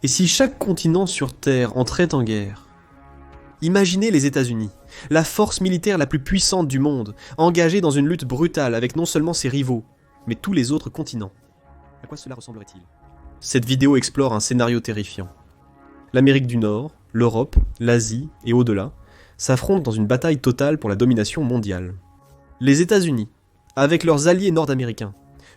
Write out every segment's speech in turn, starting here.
Et si chaque continent sur Terre entrait en guerre? Imaginez les États-Unis, la force militaire la plus puissante du monde, engagée dans une lutte brutale avec non seulement ses rivaux, mais tous les autres continents. À quoi cela ressemblerait-il? Cette vidéo explore un scénario terrifiant. L'Amérique du Nord, l'Europe, l'Asie et au-delà s'affrontent dans une bataille totale pour la domination mondiale. Les États-Unis, avec leurs alliés nord-américains,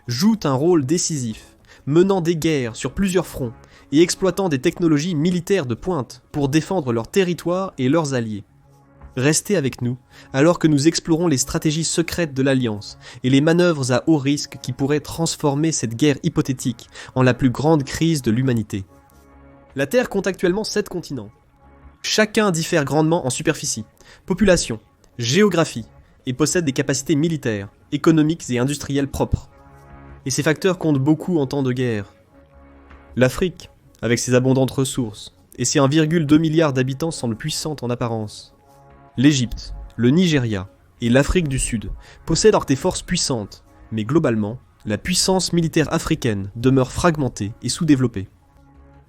jouent un rôle décisif, menant des guerres sur plusieurs fronts et exploitant des technologies militaires de pointe pour défendre leur territoire et leurs alliés. Restez avec nous, alors que nous explorons les stratégies secrètes de l'Alliance et les manœuvres à haut risque qui pourraient transformer cette guerre hypothétique en la plus grande crise de l'humanité. La Terre compte actuellement 7 continents. Chacun diffère grandement en superficie, population, géographie, et possède des capacités militaires, économiques et industrielles propres. Et ces facteurs comptent beaucoup en temps de guerre. L'Afrique, avec ses abondantes ressources, et ses 1,2 milliard d'habitants semble puissante en apparence. L'Égypte, le Nigeria et l'Afrique du Sud possèdent des forces puissantes, mais globalement, la puissance militaire africaine demeure fragmentée et sous-développée.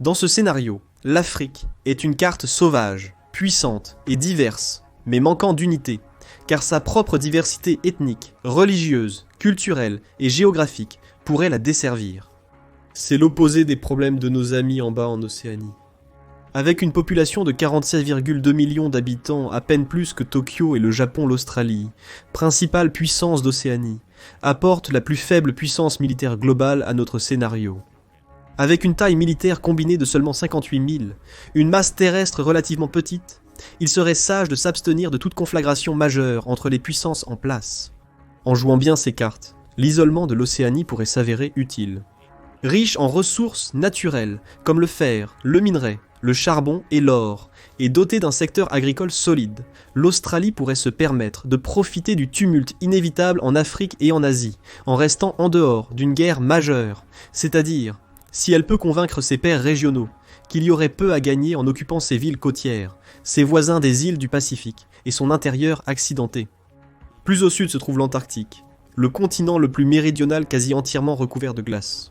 Dans ce scénario, l'Afrique est une carte sauvage, puissante et diverse, mais manquant d'unité, car sa propre diversité ethnique, religieuse, culturelle et géographique pourrait la desservir. C'est l'opposé des problèmes de nos amis en bas en Océanie. Avec une population de 47,2 millions d'habitants, à peine plus que Tokyo et le Japon l'Australie, principale puissance d'Océanie, apporte la plus faible puissance militaire globale à notre scénario. Avec une taille militaire combinée de seulement 58 000, une masse terrestre relativement petite, il serait sage de s'abstenir de toute conflagration majeure entre les puissances en place. En jouant bien ces cartes, l'isolement de l'Océanie pourrait s'avérer utile. Riche en ressources naturelles, comme le fer, le minerai, le charbon et l'or, et dotée d'un secteur agricole solide, l'Australie pourrait se permettre de profiter du tumulte inévitable en Afrique et en Asie, en restant en dehors d'une guerre majeure, c'est-à-dire, si elle peut convaincre ses pairs régionaux, qu'il y aurait peu à gagner en occupant ses villes côtières, ses voisins des îles du Pacifique, et son intérieur accidenté. Plus au sud se trouve l'Antarctique, le continent le plus méridional quasi entièrement recouvert de glace.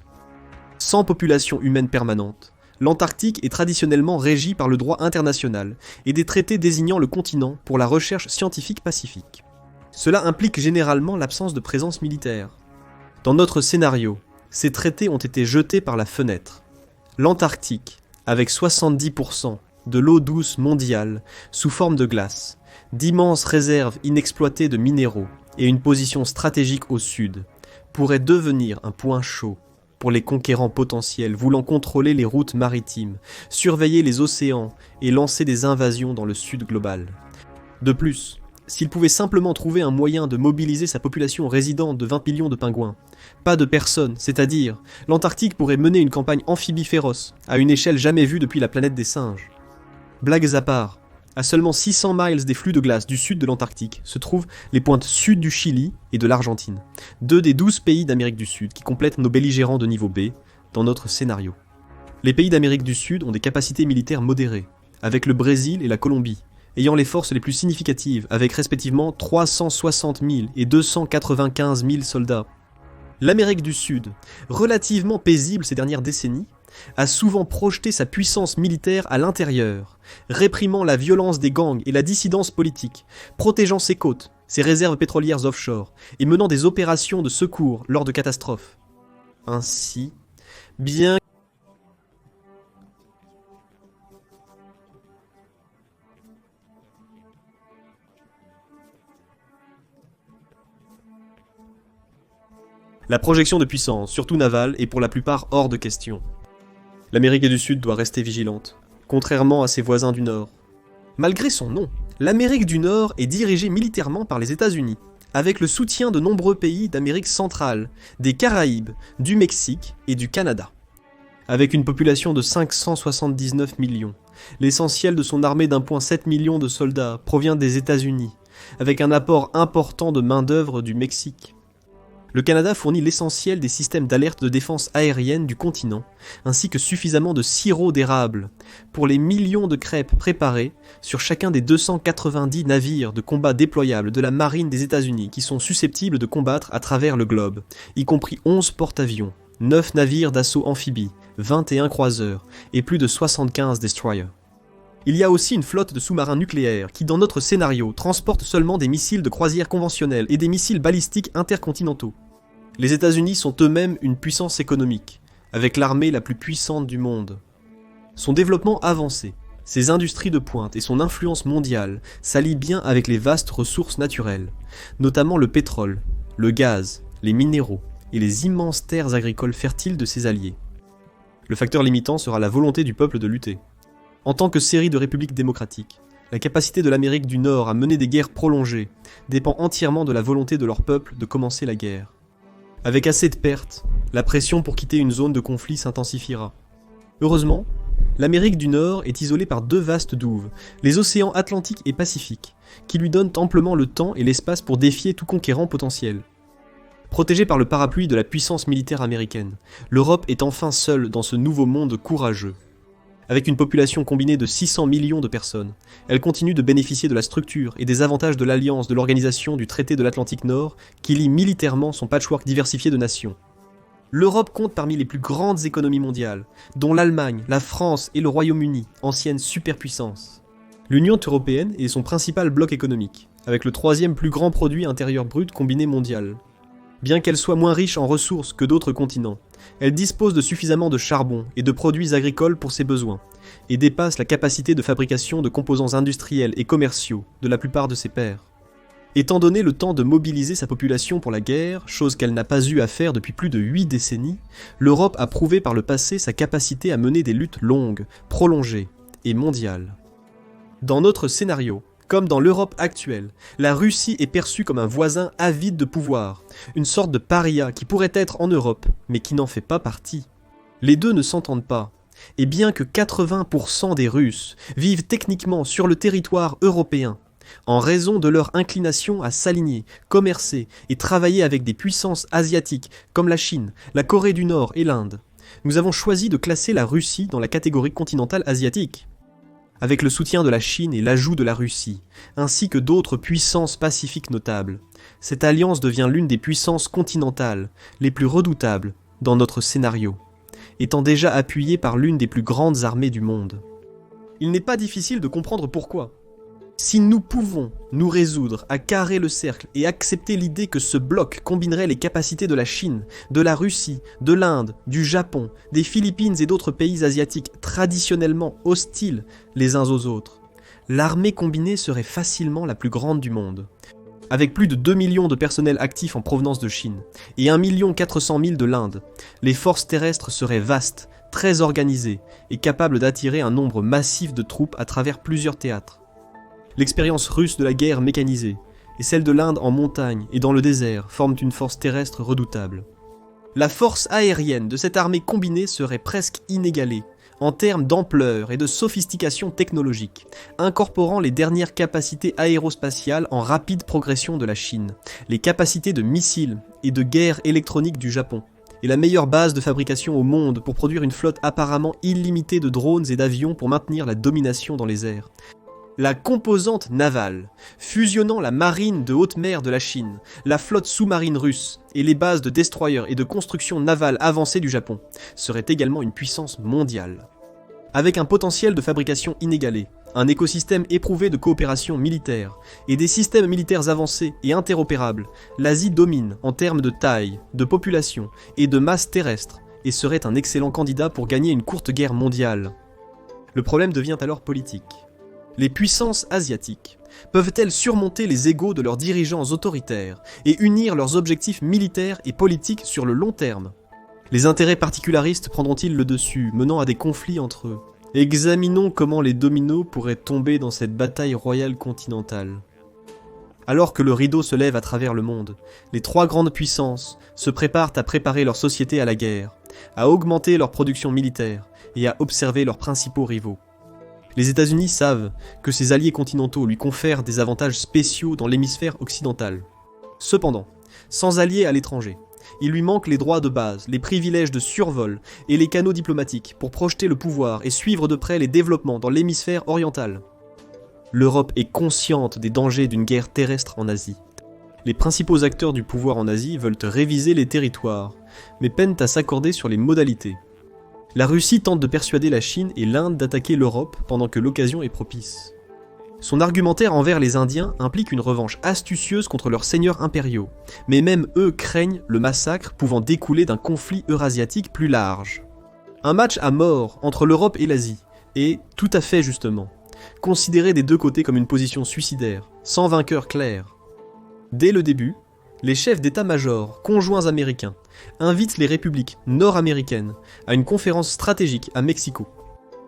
Sans population humaine permanente, l'Antarctique est traditionnellement régi par le droit international et des traités désignant le continent pour la recherche scientifique pacifique. Cela implique généralement l'absence de présence militaire. Dans notre scénario, ces traités ont été jetés par la fenêtre. L'Antarctique, avec 70% de l'eau douce mondiale sous forme de glace, d'immenses réserves inexploitées de minéraux et une position stratégique au sud, pourrait devenir un point chaud pour les conquérants potentiels voulant contrôler les routes maritimes, surveiller les océans et lancer des invasions dans le sud global. De plus, s'il pouvait simplement trouver un moyen de mobiliser sa population résidente de 20 millions de pingouins, pas de personnes, c'est-à-dire l'Antarctique pourrait mener une campagne amphibie féroce, à une échelle jamais vue depuis la planète des singes. Blagues à part, à seulement 600 miles des flux de glace du sud de l'Antarctique se trouvent les pointes sud du Chili et de l'Argentine, 2 des 12 pays d'Amérique du Sud qui complètent nos belligérants de niveau B dans notre scénario. Les pays d'Amérique du Sud ont des capacités militaires modérées, avec le Brésil et la Colombie, ayant les forces les plus significatives avec respectivement 360 000 et 295 000 soldats. L'Amérique du Sud, relativement paisible ces dernières décennies, a souvent projeté sa puissance militaire à l'intérieur, réprimant la violence des gangs et la dissidence politique, protégeant ses côtes, ses réserves pétrolières offshore et menant des opérations de secours lors de catastrophes. Ainsi, bien la projection de puissance, surtout navale, est pour la plupart hors de question. L'Amérique du Sud doit rester vigilante, contrairement à ses voisins du Nord. Malgré son nom, l'Amérique du Nord est dirigée militairement par les États-Unis, avec le soutien de nombreux pays d'Amérique centrale, des Caraïbes, du Mexique et du Canada. Avec une population de 579 millions, l'essentiel de son armée d'1,7 million de soldats provient des États-Unis, avec un apport important de main-d'œuvre du Mexique. Le Canada fournit l'essentiel des systèmes d'alerte de défense aérienne du continent, ainsi que suffisamment de sirop d'érable pour les millions de crêpes préparées sur chacun des 290 navires de combat déployables de la marine des États-Unis qui sont susceptibles de combattre à travers le globe, y compris 11 porte-avions, 9 navires d'assaut amphibies, 21 croiseurs et plus de 75 destroyers. Il y a aussi une flotte de sous-marins nucléaires qui, dans notre scénario, transportent seulement des missiles de croisière conventionnels et des missiles balistiques intercontinentaux. Les États-Unis sont eux-mêmes une puissance économique, avec l'armée la plus puissante du monde. Son développement avancé, ses industries de pointe et son influence mondiale s'allient bien avec les vastes ressources naturelles, notamment le pétrole, le gaz, les minéraux et les immenses terres agricoles fertiles de ses alliés. Le facteur limitant sera la volonté du peuple de lutter. En tant que série de républiques démocratiques, la capacité de l'Amérique du Nord à mener des guerres prolongées dépend entièrement de la volonté de leur peuple de commencer la guerre. Avec assez de pertes, la pression pour quitter une zone de conflit s'intensifiera. Heureusement, l'Amérique du Nord est isolée par deux vastes douves, les océans Atlantique et Pacifique, qui lui donnent amplement le temps et l'espace pour défier tout conquérant potentiel. Protégée par le parapluie de la puissance militaire américaine, l'Europe est enfin seule dans ce nouveau monde courageux. Avec une population combinée de 600 millions de personnes, elle continue de bénéficier de la structure et des avantages de l'alliance de l'organisation du traité de l'Atlantique Nord qui lie militairement son patchwork diversifié de nations. L'Europe compte parmi les plus grandes économies mondiales, dont l'Allemagne, la France et le Royaume-Uni, anciennes superpuissances. L'Union européenne est son principal bloc économique, avec le troisième plus grand produit intérieur brut combiné mondial. Bien qu'elle soit moins riche en ressources que d'autres continents, elle dispose de suffisamment de charbon et de produits agricoles pour ses besoins, et dépasse la capacité de fabrication de composants industriels et commerciaux de la plupart de ses pairs. Étant donné le temps de mobiliser sa population pour la guerre, chose qu'elle n'a pas eu à faire depuis plus de 8 décennies, l'Europe a prouvé par le passé sa capacité à mener des luttes longues, prolongées et mondiales. Dans notre scénario, comme dans l'Europe actuelle, la Russie est perçue comme un voisin avide de pouvoir, une sorte de paria qui pourrait être en Europe, mais qui n'en fait pas partie. Les deux ne s'entendent pas, et bien que 80% des Russes vivent techniquement sur le territoire européen, en raison de leur inclination à s'aligner, commercer et travailler avec des puissances asiatiques comme la Chine, la Corée du Nord et l'Inde, nous avons choisi de classer la Russie dans la catégorie continentale asiatique. Avec le soutien de la Chine et l'ajout de la Russie, ainsi que d'autres puissances pacifiques notables, cette alliance devient l'une des puissances continentales les plus redoutables dans notre scénario, étant déjà appuyée par l'une des plus grandes armées du monde. Il n'est pas difficile de comprendre pourquoi. Si nous pouvons nous résoudre à carrer le cercle et accepter l'idée que ce bloc combinerait les capacités de la Chine, de la Russie, de l'Inde, du Japon, des Philippines et d'autres pays asiatiques traditionnellement hostiles les uns aux autres, l'armée combinée serait facilement la plus grande du monde. Avec plus de 2 millions de personnels actifs en provenance de Chine et 1 400 000 de l'Inde, les forces terrestres seraient vastes, très organisées et capables d'attirer un nombre massif de troupes à travers plusieurs théâtres. L'expérience russe de la guerre mécanisée et celle de l'Inde en montagne et dans le désert forment une force terrestre redoutable. La force aérienne de cette armée combinée serait presque inégalée en termes d'ampleur et de sophistication technologique, incorporant les dernières capacités aérospatiales en rapide progression de la Chine, les capacités de missiles et de guerre électronique du Japon, et la meilleure base de fabrication au monde pour produire une flotte apparemment illimitée de drones et d'avions pour maintenir la domination dans les airs. La composante navale, fusionnant la marine de haute mer de la Chine, la flotte sous-marine russe et les bases de destroyers et de construction navale avancées du Japon, serait également une puissance mondiale. Avec un potentiel de fabrication inégalé, un écosystème éprouvé de coopération militaire et des systèmes militaires avancés et interopérables, l'Asie domine en termes de taille, de population et de masse terrestre et serait un excellent candidat pour gagner une courte guerre mondiale. Le problème devient alors politique. Les puissances asiatiques peuvent-elles surmonter les égos de leurs dirigeants autoritaires et unir leurs objectifs militaires et politiques sur le long terme ? Les intérêts particularistes prendront-ils le dessus, menant à des conflits entre eux ? Examinons comment les dominos pourraient tomber dans cette bataille royale continentale. Alors que le rideau se lève à travers le monde, les trois grandes puissances se préparent à préparer leur société à la guerre, à augmenter leur production militaire et à observer leurs principaux rivaux. Les États-Unis savent que ses alliés continentaux lui confèrent des avantages spéciaux dans l'hémisphère occidental. Cependant, sans alliés à l'étranger, il lui manque les droits de base, les privilèges de survol et les canaux diplomatiques pour projeter le pouvoir et suivre de près les développements dans l'hémisphère oriental. L'Europe est consciente des dangers d'une guerre terrestre en Asie. Les principaux acteurs du pouvoir en Asie veulent réviser les territoires, mais peinent à s'accorder sur les modalités. La Russie tente de persuader la Chine et l'Inde d'attaquer l'Europe pendant que l'occasion est propice. Son argumentaire envers les Indiens implique une revanche astucieuse contre leurs seigneurs impériaux, mais même eux craignent le massacre pouvant découler d'un conflit eurasiatique plus large. Un match à mort entre l'Europe et l'Asie est, tout à fait justement, considéré des deux côtés comme une position suicidaire, sans vainqueur clair. Dès le début, les chefs d'état-major conjoints américains invitent les républiques nord-américaines à une conférence stratégique à Mexico.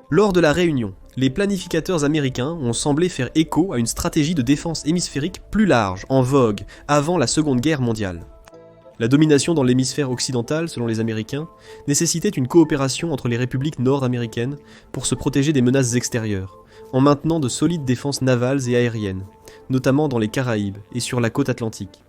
Lors de la réunion, les planificateurs américains ont semblé faire écho à une stratégie de défense hémisphérique plus large, en vogue, avant la Seconde Guerre mondiale. La domination dans l'hémisphère occidental, selon les Américains, nécessitait une coopération entre les républiques nord-américaines pour se protéger des menaces extérieures, en maintenant de solides défenses navales et aériennes, notamment dans les Caraïbes et sur la côte atlantique.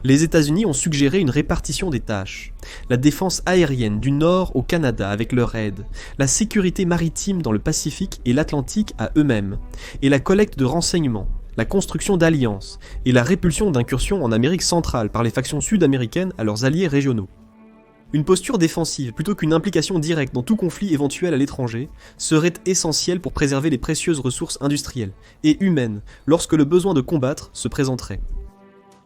Les États-Unis ont suggéré une répartition des tâches, la défense aérienne du Nord au Canada avec leur aide, la sécurité maritime dans le Pacifique et l'Atlantique à eux-mêmes, et la collecte de renseignements, la construction d'alliances et la répulsion d'incursions en Amérique centrale par les factions sud-américaines à leurs alliés régionaux. Une posture défensive plutôt qu'une implication directe dans tout conflit éventuel à l'étranger serait essentielle pour préserver les précieuses ressources industrielles et humaines lorsque le besoin de combattre se présenterait.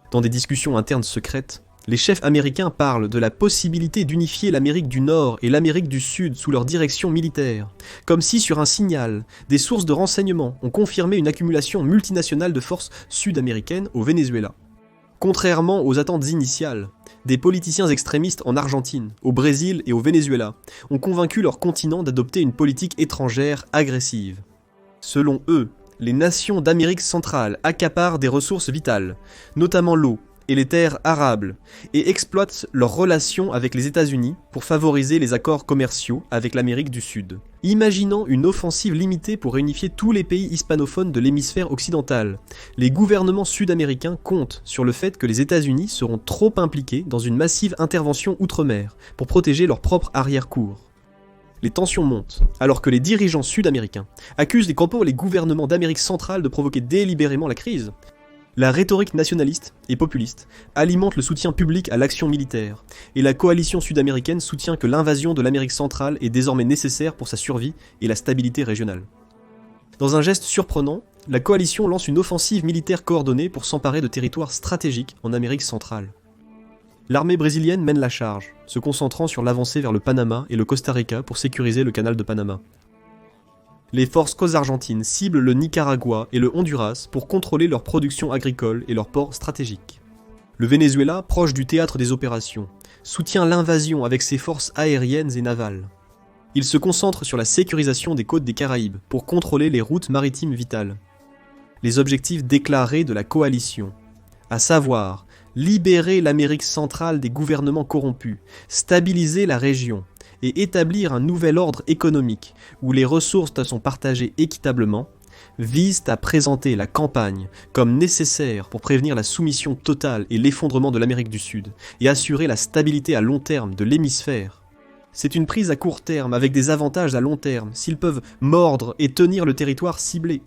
Dans des discussions internes secrètes, les chefs américains parlent de la possibilité d'unifier l'Amérique du Nord et l'Amérique du Sud sous leur direction militaire, comme si sur un signal, des sources de renseignement ont confirmé une accumulation multinationale de forces sud-américaines au Venezuela. Contrairement aux attentes initiales, des politiciens extrémistes en Argentine, au Brésil et au Venezuela ont convaincu leur continent d'adopter une politique étrangère agressive. Selon eux, les nations d'Amérique centrale accaparent des ressources vitales, notamment l'eau et les terres arables, et exploitent leurs relations avec les États-Unis pour favoriser les accords commerciaux avec l'Amérique du Sud. Imaginant une offensive limitée pour réunifier tous les pays hispanophones de l'hémisphère occidental, les gouvernements sud-américains comptent sur le fait que les États-Unis seront trop impliqués dans une massive intervention outre-mer pour protéger leur propre arrière-cour. Les tensions montent, alors que les dirigeants sud-américains accusent les gouvernements d'Amérique centrale de provoquer délibérément la crise. La rhétorique nationaliste et populiste alimente le soutien public à l'action militaire, et la coalition sud-américaine soutient que l'invasion de l'Amérique centrale est désormais nécessaire pour sa survie et la stabilité régionale. Dans un geste surprenant, la coalition lance une offensive militaire coordonnée pour s'emparer de territoires stratégiques en Amérique centrale. L'armée brésilienne mène la charge, se concentrant sur l'avancée vers le Panama et le Costa Rica pour sécuriser le canal de Panama. Les forces cos-argentines ciblent le Nicaragua et le Honduras pour contrôler leur production agricole et leurs ports stratégiques. Le Venezuela, proche du théâtre des opérations, soutient l'invasion avec ses forces aériennes et navales. Il se concentre sur la sécurisation des côtes des Caraïbes pour contrôler les routes maritimes vitales. Les objectifs déclarés de la coalition, à savoir libérer l'Amérique centrale des gouvernements corrompus, stabiliser la région et établir un nouvel ordre économique où les ressources sont partagées équitablement, visent à présenter la campagne comme nécessaire pour prévenir la soumission totale et l'effondrement de l'Amérique du Sud et assurer la stabilité à long terme de l'hémisphère. C'est une prise à court terme avec des avantages à long terme s'ils peuvent mordre et tenir le territoire ciblé.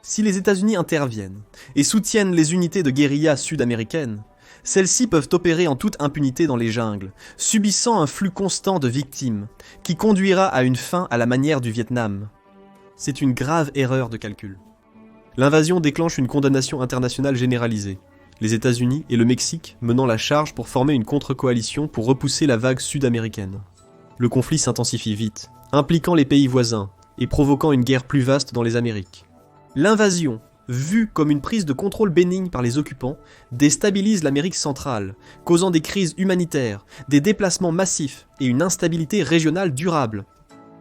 Si les États-Unis interviennent et soutiennent les unités de guérilla sud-américaines, celles-ci peuvent opérer en toute impunité dans les jungles, subissant un flux constant de victimes, qui conduira à une fin à la manière du Vietnam. C'est une grave erreur de calcul. L'invasion déclenche une condamnation internationale généralisée, les États-Unis et le Mexique menant la charge pour former une contre-coalition pour repousser la vague sud-américaine. Le conflit s'intensifie vite, impliquant les pays voisins et provoquant une guerre plus vaste dans les Amériques. L'invasion, vue comme une prise de contrôle bénigne par les occupants, déstabilise l'Amérique centrale, causant des crises humanitaires, des déplacements massifs et une instabilité régionale durable.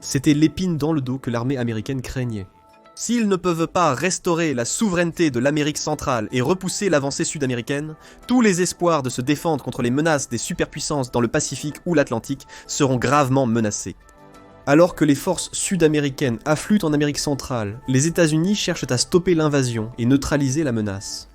C'était l'épine dans le dos que l'armée américaine craignait. S'ils ne peuvent pas restaurer la souveraineté de l'Amérique centrale et repousser l'avancée sud-américaine, tous les espoirs de se défendre contre les menaces des superpuissances dans le Pacifique ou l'Atlantique seront gravement menacés. Alors que les forces sud-américaines affluent en Amérique centrale, les États-Unis cherchent à stopper l'invasion et neutraliser la menace.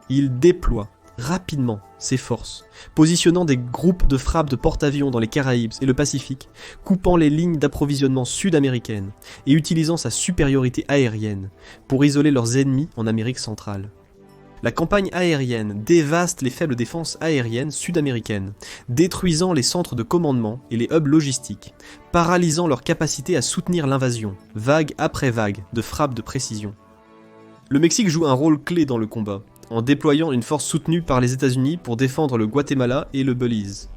Ils déploient rapidement ses forces, positionnant des groupes de frappe de porte-avions dans les Caraïbes et le Pacifique, coupant les lignes d'approvisionnement sud-américaines et utilisant sa supériorité aérienne pour isoler leurs ennemis en Amérique centrale. La campagne aérienne dévaste les faibles défenses aériennes sud-américaines, détruisant les centres de commandement et les hubs logistiques, paralysant leur capacité à soutenir l'invasion, vague après vague, de frappes de précision. Le Mexique joue un rôle clé dans le combat, en déployant une force soutenue par les États-Unis pour défendre le Guatemala et le Belize.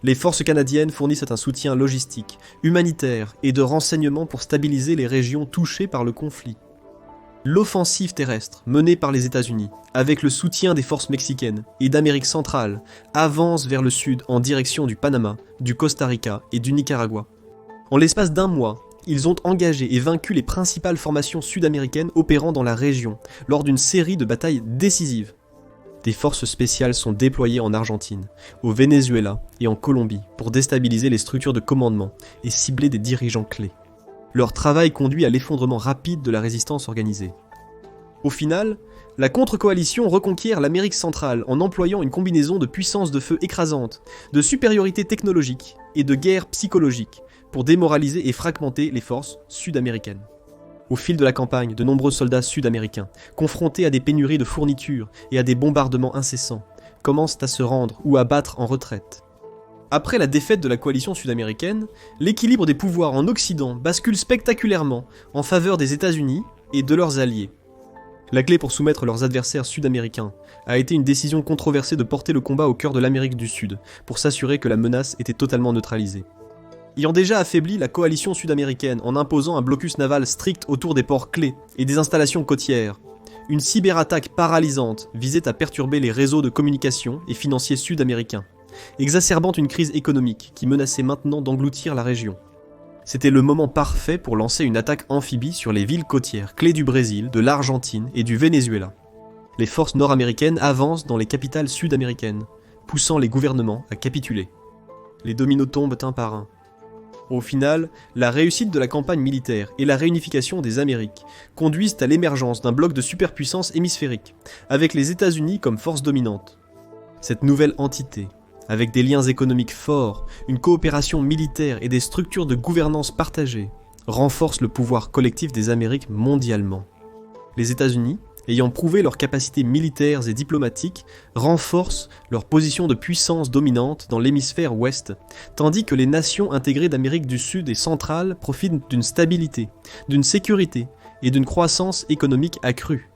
Les forces canadiennes fournissent un soutien logistique, humanitaire et de renseignement pour stabiliser les régions touchées par le conflit. L'offensive terrestre, menée par les États-Unis, avec le soutien des forces mexicaines et d'Amérique centrale, avance vers le sud en direction du Panama, du Costa Rica et du Nicaragua. En l'espace d'un mois, ils ont engagé et vaincu les principales formations sud-américaines opérant dans la région, lors d'une série de batailles décisives. Des forces spéciales sont déployées en Argentine, au Venezuela et en Colombie pour déstabiliser les structures de commandement et cibler des dirigeants clés. Leur travail conduit à l'effondrement rapide de la résistance organisée. Au final, la contre-coalition reconquiert l'Amérique centrale en employant une combinaison de puissance de feu écrasante, de supériorité technologique et de guerre psychologique pour démoraliser et fragmenter les forces sud-américaines. Au fil de la campagne, de nombreux soldats sud-américains, confrontés à des pénuries de fournitures et à des bombardements incessants, commencent à se rendre ou à battre en retraite. Après la défaite de la coalition sud-américaine, l'équilibre des pouvoirs en Occident bascule spectaculairement en faveur des États-Unis et de leurs alliés. La clé pour soumettre leurs adversaires sud-américains a été une décision controversée de porter le combat au cœur de l'Amérique du Sud, pour s'assurer que la menace était totalement neutralisée. Ayant déjà affaibli la coalition sud-américaine en imposant un blocus naval strict autour des ports clés et des installations côtières, une cyberattaque paralysante visait à perturber les réseaux de communication et financiers sud-américains, exacerbant une crise économique qui menaçait maintenant d'engloutir la région. C'était le moment parfait pour lancer une attaque amphibie sur les villes côtières clés du Brésil, de l'Argentine et du Venezuela. Les forces nord-américaines avancent dans les capitales sud-américaines, poussant les gouvernements à capituler. Les dominos tombent un par un. Au final, la réussite de la campagne militaire et la réunification des Amériques conduisent à l'émergence d'un bloc de superpuissance hémisphérique, avec les États-Unis comme force dominante. Cette nouvelle entité, avec des liens économiques forts, une coopération militaire et des structures de gouvernance partagées, renforce le pouvoir collectif des Amériques mondialement. Les États-Unis, ayant prouvé leurs capacités militaires et diplomatiques, renforcent leur position de puissance dominante dans l'hémisphère ouest, tandis que les nations intégrées d'Amérique du Sud et centrale profitent d'une stabilité, d'une sécurité et d'une croissance économique accrue.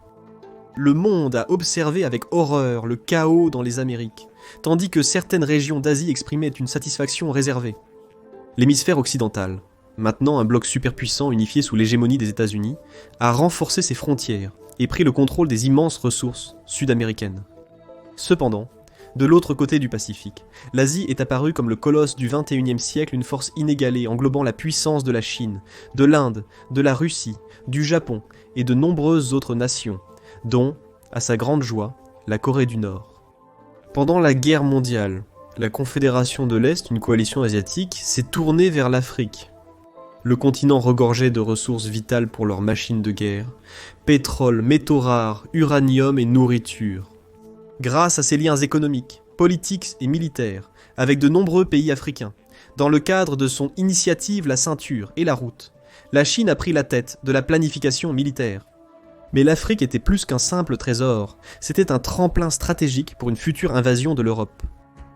Le monde a observé avec horreur le chaos dans les Amériques, tandis que certaines régions d'Asie exprimaient une satisfaction réservée. L'hémisphère occidental, maintenant un bloc superpuissant unifié sous l'hégémonie des États-Unis, a renforcé ses frontières et pris le contrôle des immenses ressources sud-américaines. Cependant, de l'autre côté du Pacifique, l'Asie est apparue comme le colosse du XXIe siècle, une force inégalée englobant la puissance de la Chine, de l'Inde, de la Russie, du Japon et de nombreuses autres nations, dont, à sa grande joie, la Corée du Nord. Pendant la guerre mondiale, la Confédération de l'Est, une coalition asiatique, s'est tournée vers l'Afrique. Le continent regorgeait de ressources vitales pour leurs machines de guerre, pétrole, métaux rares, uranium et nourriture. Grâce à ses liens économiques, politiques et militaires, avec de nombreux pays africains, dans le cadre de son initiative La Ceinture et la Route, la Chine a pris la tête de la planification militaire. Mais l'Afrique était plus qu'un simple trésor, c'était un tremplin stratégique pour une future invasion de l'Europe.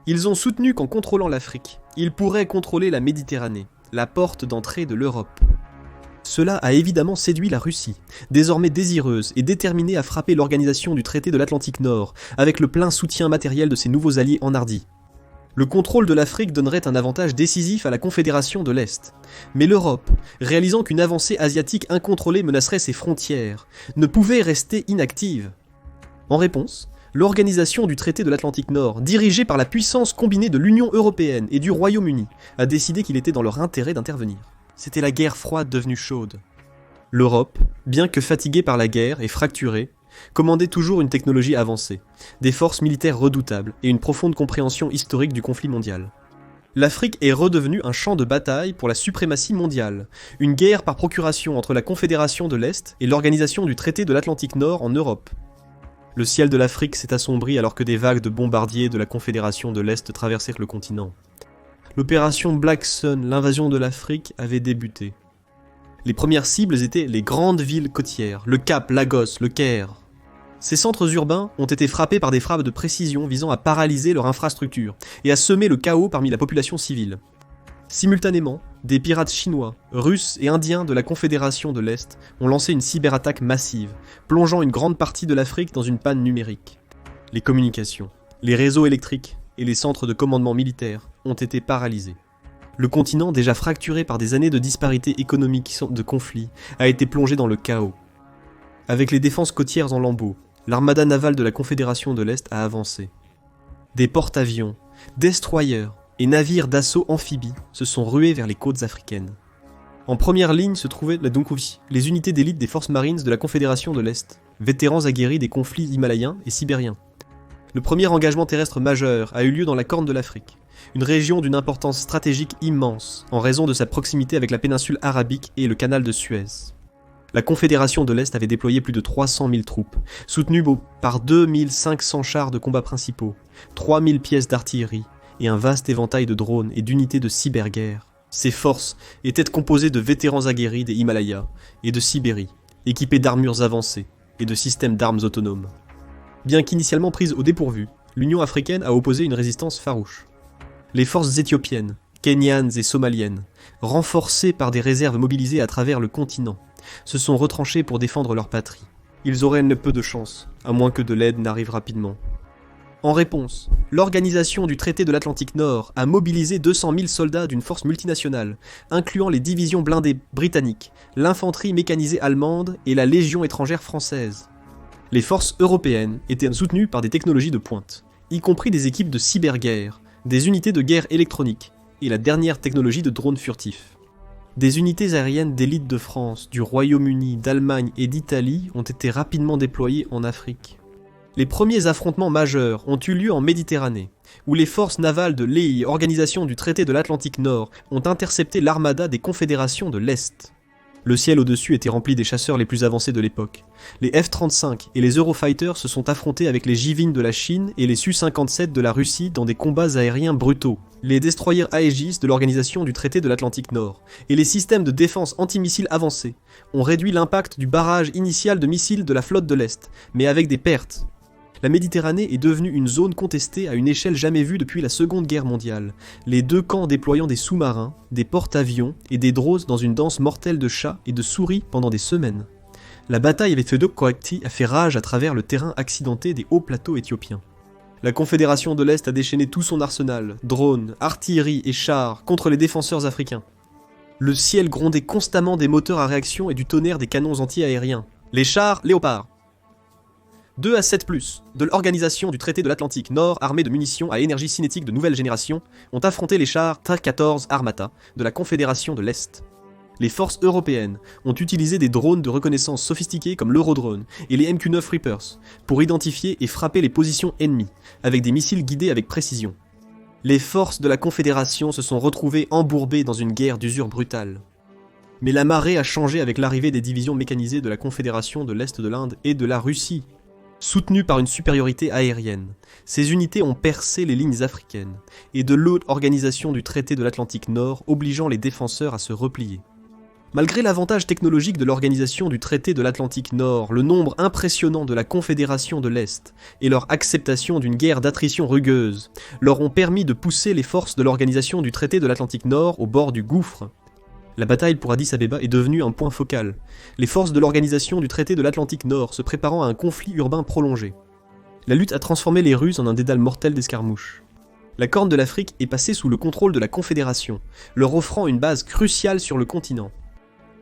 Ils ont soutenu qu'en contrôlant l'Afrique, ils pourraient contrôler la Méditerranée, la porte d'entrée de l'Europe. Cela a évidemment séduit la Russie, désormais désireuse et déterminée à frapper l'organisation du traité de l'Atlantique Nord, avec le plein soutien matériel de ses nouveaux alliés enhardis. Le contrôle de l'Afrique donnerait un avantage décisif à la Confédération de l'Est. Mais l'Europe, réalisant qu'une avancée asiatique incontrôlée menacerait ses frontières, ne pouvait rester inactive. En réponse, l'organisation du traité de l'Atlantique Nord, dirigée par la puissance combinée de l'Union européenne et du Royaume-Uni, a décidé qu'il était dans leur intérêt d'intervenir. C'était la guerre froide devenue chaude. L'Europe, bien que fatiguée par la guerre et fracturée, commandait toujours une technologie avancée, des forces militaires redoutables et une profonde compréhension historique du conflit mondial. L'Afrique est redevenue un champ de bataille pour la suprématie mondiale, une guerre par procuration entre la Confédération de l'Est et l'organisation du traité de l'Atlantique Nord en Europe. Le ciel de l'Afrique s'est assombri alors que des vagues de bombardiers de la Confédération de l'Est traversèrent le continent. L'opération Black Sun, l'invasion de l'Afrique, avait débuté. Les premières cibles étaient les grandes villes côtières, le Cap, Lagos, le Caire. Ces centres urbains ont été frappés par des frappes de précision visant à paralyser leur infrastructure et à semer le chaos parmi la population civile. Simultanément, des pirates chinois, russes et indiens de la Confédération de l'Est ont lancé une cyberattaque massive, plongeant une grande partie de l'Afrique dans une panne numérique. Les communications, les réseaux électriques et les centres de commandement militaire ont été paralysés. Le continent, déjà fracturé par des années de disparités économiques de conflits, a été plongé dans le chaos. Avec les défenses côtières en lambeaux, l'armada navale de la Confédération de l'Est a avancé. Des porte-avions, destroyers et navires d'assaut amphibies se sont rués vers les côtes africaines. En première ligne se trouvaient les unités d'élite des forces marines de la Confédération de l'Est, vétérans aguerris des conflits himalayens et sibériens. Le premier engagement terrestre majeur a eu lieu dans la Corne de l'Afrique, une région d'une importance stratégique immense en raison de sa proximité avec la péninsule arabique et le canal de Suez. La Confédération de l'Est avait déployé plus de 300 000 troupes, soutenues par 2500 chars de combat principaux, 3000 pièces d'artillerie et un vaste éventail de drones et d'unités de cyberguerre. Ces forces étaient composées de vétérans aguerris des Himalayas et de Sibérie, équipés d'armures avancées et de systèmes d'armes autonomes. Bien qu'initialement prise au dépourvu, l'Union africaine a opposé une résistance farouche. Les forces éthiopiennes, kenyanes et somaliennes, renforcées par des réserves mobilisées à travers le continent, se sont retranchées pour défendre leur patrie. Ils auraient peu de chance, à moins que de l'aide n'arrive rapidement. En réponse, l'organisation du traité de l'Atlantique Nord a mobilisé 200 000 soldats d'une force multinationale, incluant les divisions blindées britanniques, l'infanterie mécanisée allemande et la Légion étrangère française. Les forces européennes étaient soutenues par des technologies de pointe, y compris des équipes de cyberguerre, des unités de guerre électronique et la dernière technologie de drones furtifs. Des unités aériennes d'élite de France, du Royaume-Uni, d'Allemagne et d'Italie ont été rapidement déployées en Afrique. Les premiers affrontements majeurs ont eu lieu en Méditerranée, où les forces navales de l'EI, organisation du traité de l'Atlantique Nord, ont intercepté l'armada des confédérations de l'Est. Le ciel au-dessus était rempli des chasseurs les plus avancés de l'époque. Les F-35 et les Eurofighters se sont affrontés avec les J-20 de la Chine et les Su-57 de la Russie dans des combats aériens brutaux. Les destroyers Aegis de l'organisation du traité de l'Atlantique Nord et les systèmes de défense antimissiles avancés ont réduit l'impact du barrage initial de missiles de la flotte de l'Est, mais avec des pertes. La Méditerranée est devenue une zone contestée à une échelle jamais vue depuis la Seconde Guerre mondiale, les deux camps déployant des sous-marins, des porte-avions et des drones dans une danse mortelle de chats et de souris pendant des semaines. La bataille avec Fedok-Koakti a fait rage à travers le terrain accidenté des hauts plateaux éthiopiens. La Confédération de l'Est a déchaîné tout son arsenal, drones, artillerie et chars, contre les défenseurs africains. Le ciel grondait constamment des moteurs à réaction et du tonnerre des canons anti-aériens. Les chars Léopard 2 à 7+, de l'organisation du traité de l'Atlantique Nord armés de munitions à énergie cinétique de nouvelle génération, ont affronté les chars TAR-14 Armata de la Confédération de l'Est. Les forces européennes ont utilisé des drones de reconnaissance sophistiqués comme l'Eurodrone et les MQ-9 Reapers pour identifier et frapper les positions ennemies, avec des missiles guidés avec précision. Les forces de la Confédération se sont retrouvées embourbées dans une guerre d'usure brutale. Mais la marée a changé avec l'arrivée des divisions mécanisées de la Confédération de l'Est de l'Inde et de la Russie. Soutenues par une supériorité aérienne, ces unités ont percé les lignes africaines, et de l'autre organisation du traité de l'Atlantique Nord obligeant les défenseurs à se replier. Malgré l'avantage technologique de l'organisation du traité de l'Atlantique Nord, le nombre impressionnant de la Confédération de l'Est et leur acceptation d'une guerre d'attrition rugueuse leur ont permis de pousser les forces de l'organisation du traité de l'Atlantique Nord au bord du gouffre. La bataille pour Addis Abeba est devenue un point focal, les forces de l'organisation du traité de l'Atlantique Nord se préparant à un conflit urbain prolongé. La lutte a transformé les Russes en un dédale mortel d'escarmouches. La Corne de l'Afrique est passée sous le contrôle de la Confédération, leur offrant une base cruciale sur le continent.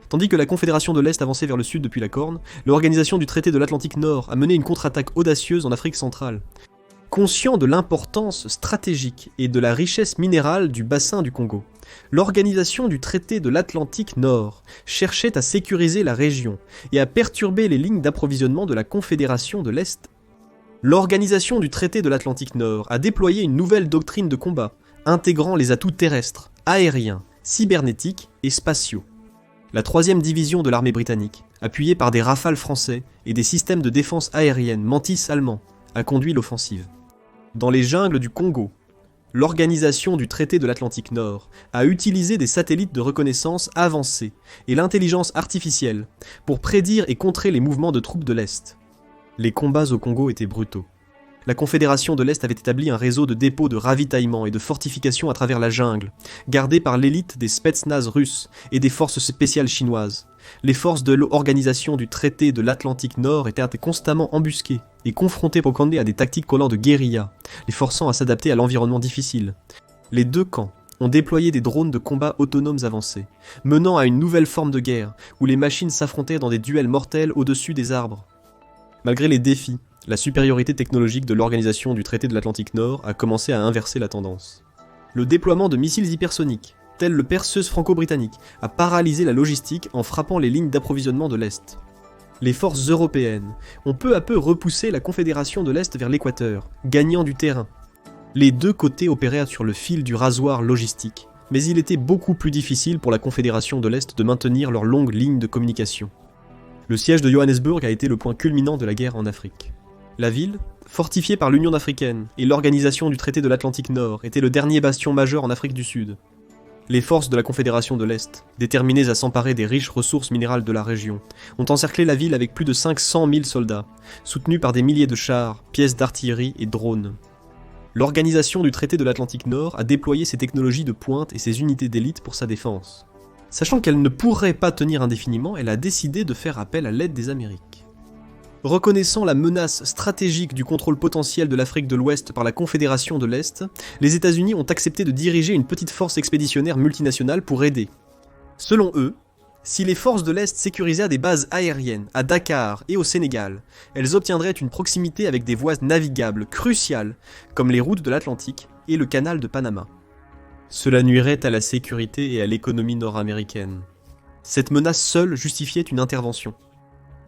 Tandis que la Confédération de l'Est avançait vers le sud depuis la Corne, l'organisation du traité de l'Atlantique Nord a mené une contre-attaque audacieuse en Afrique centrale. Conscient de l'importance stratégique et de la richesse minérale du bassin du Congo, l'organisation du traité de l'Atlantique Nord cherchait à sécuriser la région et à perturber les lignes d'approvisionnement de la Confédération de l'Est. L'organisation du traité de l'Atlantique Nord a déployé une nouvelle doctrine de combat, intégrant les atouts terrestres, aériens, cybernétiques et spatiaux. La 3e division de l'armée britannique, appuyée par des Rafales français et des systèmes de défense aérienne Mantis allemands, a conduit l'offensive. Dans les jungles du Congo, l'organisation du traité de l'Atlantique Nord a utilisé des satellites de reconnaissance avancés et l'intelligence artificielle pour prédire et contrer les mouvements de troupes de l'Est. Les combats au Congo étaient brutaux. La Confédération de l'Est avait établi un réseau de dépôts de ravitaillement et de fortifications à travers la jungle, gardés par l'élite des Spetsnaz russes et des forces spéciales chinoises. Les forces de l'organisation du traité de l'Atlantique Nord étaient constamment embusquées et confrontées pour Condé à des tactiques collant de guérilla, les forçant à s'adapter à l'environnement difficile. Les deux camps ont déployé des drones de combat autonomes avancés, menant à une nouvelle forme de guerre, où les machines s'affrontaient dans des duels mortels au-dessus des arbres. Malgré les défis, la supériorité technologique de l'organisation du traité de l'Atlantique Nord a commencé à inverser la tendance. Le déploiement de missiles hypersoniques, tel le Perseus franco-britannique, a paralysé la logistique en frappant les lignes d'approvisionnement de l'Est. Les forces européennes ont peu à peu repoussé la Confédération de l'Est vers l'équateur, gagnant du terrain. Les deux côtés opérèrent sur le fil du rasoir logistique, mais il était beaucoup plus difficile pour la Confédération de l'Est de maintenir leurs longues lignes de communication. Le siège de Johannesburg a été le point culminant de la guerre en Afrique. La ville, fortifiée par l'Union africaine et l'organisation du traité de l'Atlantique Nord, était le dernier bastion majeur en Afrique du Sud. Les forces de la Confédération de l'Est, déterminées à s'emparer des riches ressources minérales de la région, ont encerclé la ville avec plus de 500 000 soldats, soutenus par des milliers de chars, pièces d'artillerie et drones. L'organisation du traité de l'Atlantique Nord a déployé ses technologies de pointe et ses unités d'élite pour sa défense. Sachant qu'elle ne pourrait pas tenir indéfiniment, elle a décidé de faire appel à l'aide des Amériques. Reconnaissant la menace stratégique du contrôle potentiel de l'Afrique de l'Ouest par la Confédération de l'Est, les États-Unis ont accepté de diriger une petite force expéditionnaire multinationale pour aider. Selon eux, si les forces de l'Est sécurisaient des bases aériennes à Dakar et au Sénégal, elles obtiendraient une proximité avec des voies navigables cruciales, comme les routes de l'Atlantique et le canal de Panama. Cela nuirait à la sécurité et à l'économie nord-américaine. Cette menace seule justifiait une intervention.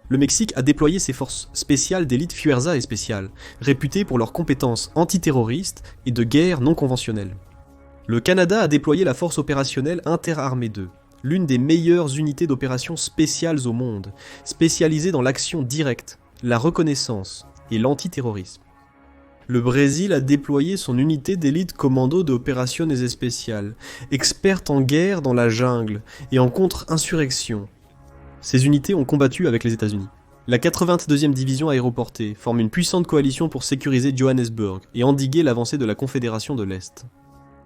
Le Mexique a déployé ses forces spéciales d'élite Fuerza et spéciales, réputées pour leurs compétences antiterroristes et de guerre non conventionnelles. Le Canada a déployé la force opérationnelle Interarmée 2, l'une des meilleures unités d'opération spéciales au monde, spécialisée dans l'action directe, la reconnaissance et l'antiterrorisme. Le Brésil a déployé son unité d'élite Commando de Operaciones Especiales, experte en guerre dans la jungle et en contre-insurrection. Ces unités ont combattu avec les États-Unis. La 82e division aéroportée forme une puissante coalition pour sécuriser Johannesburg et endiguer l'avancée de la Confédération de l'Est.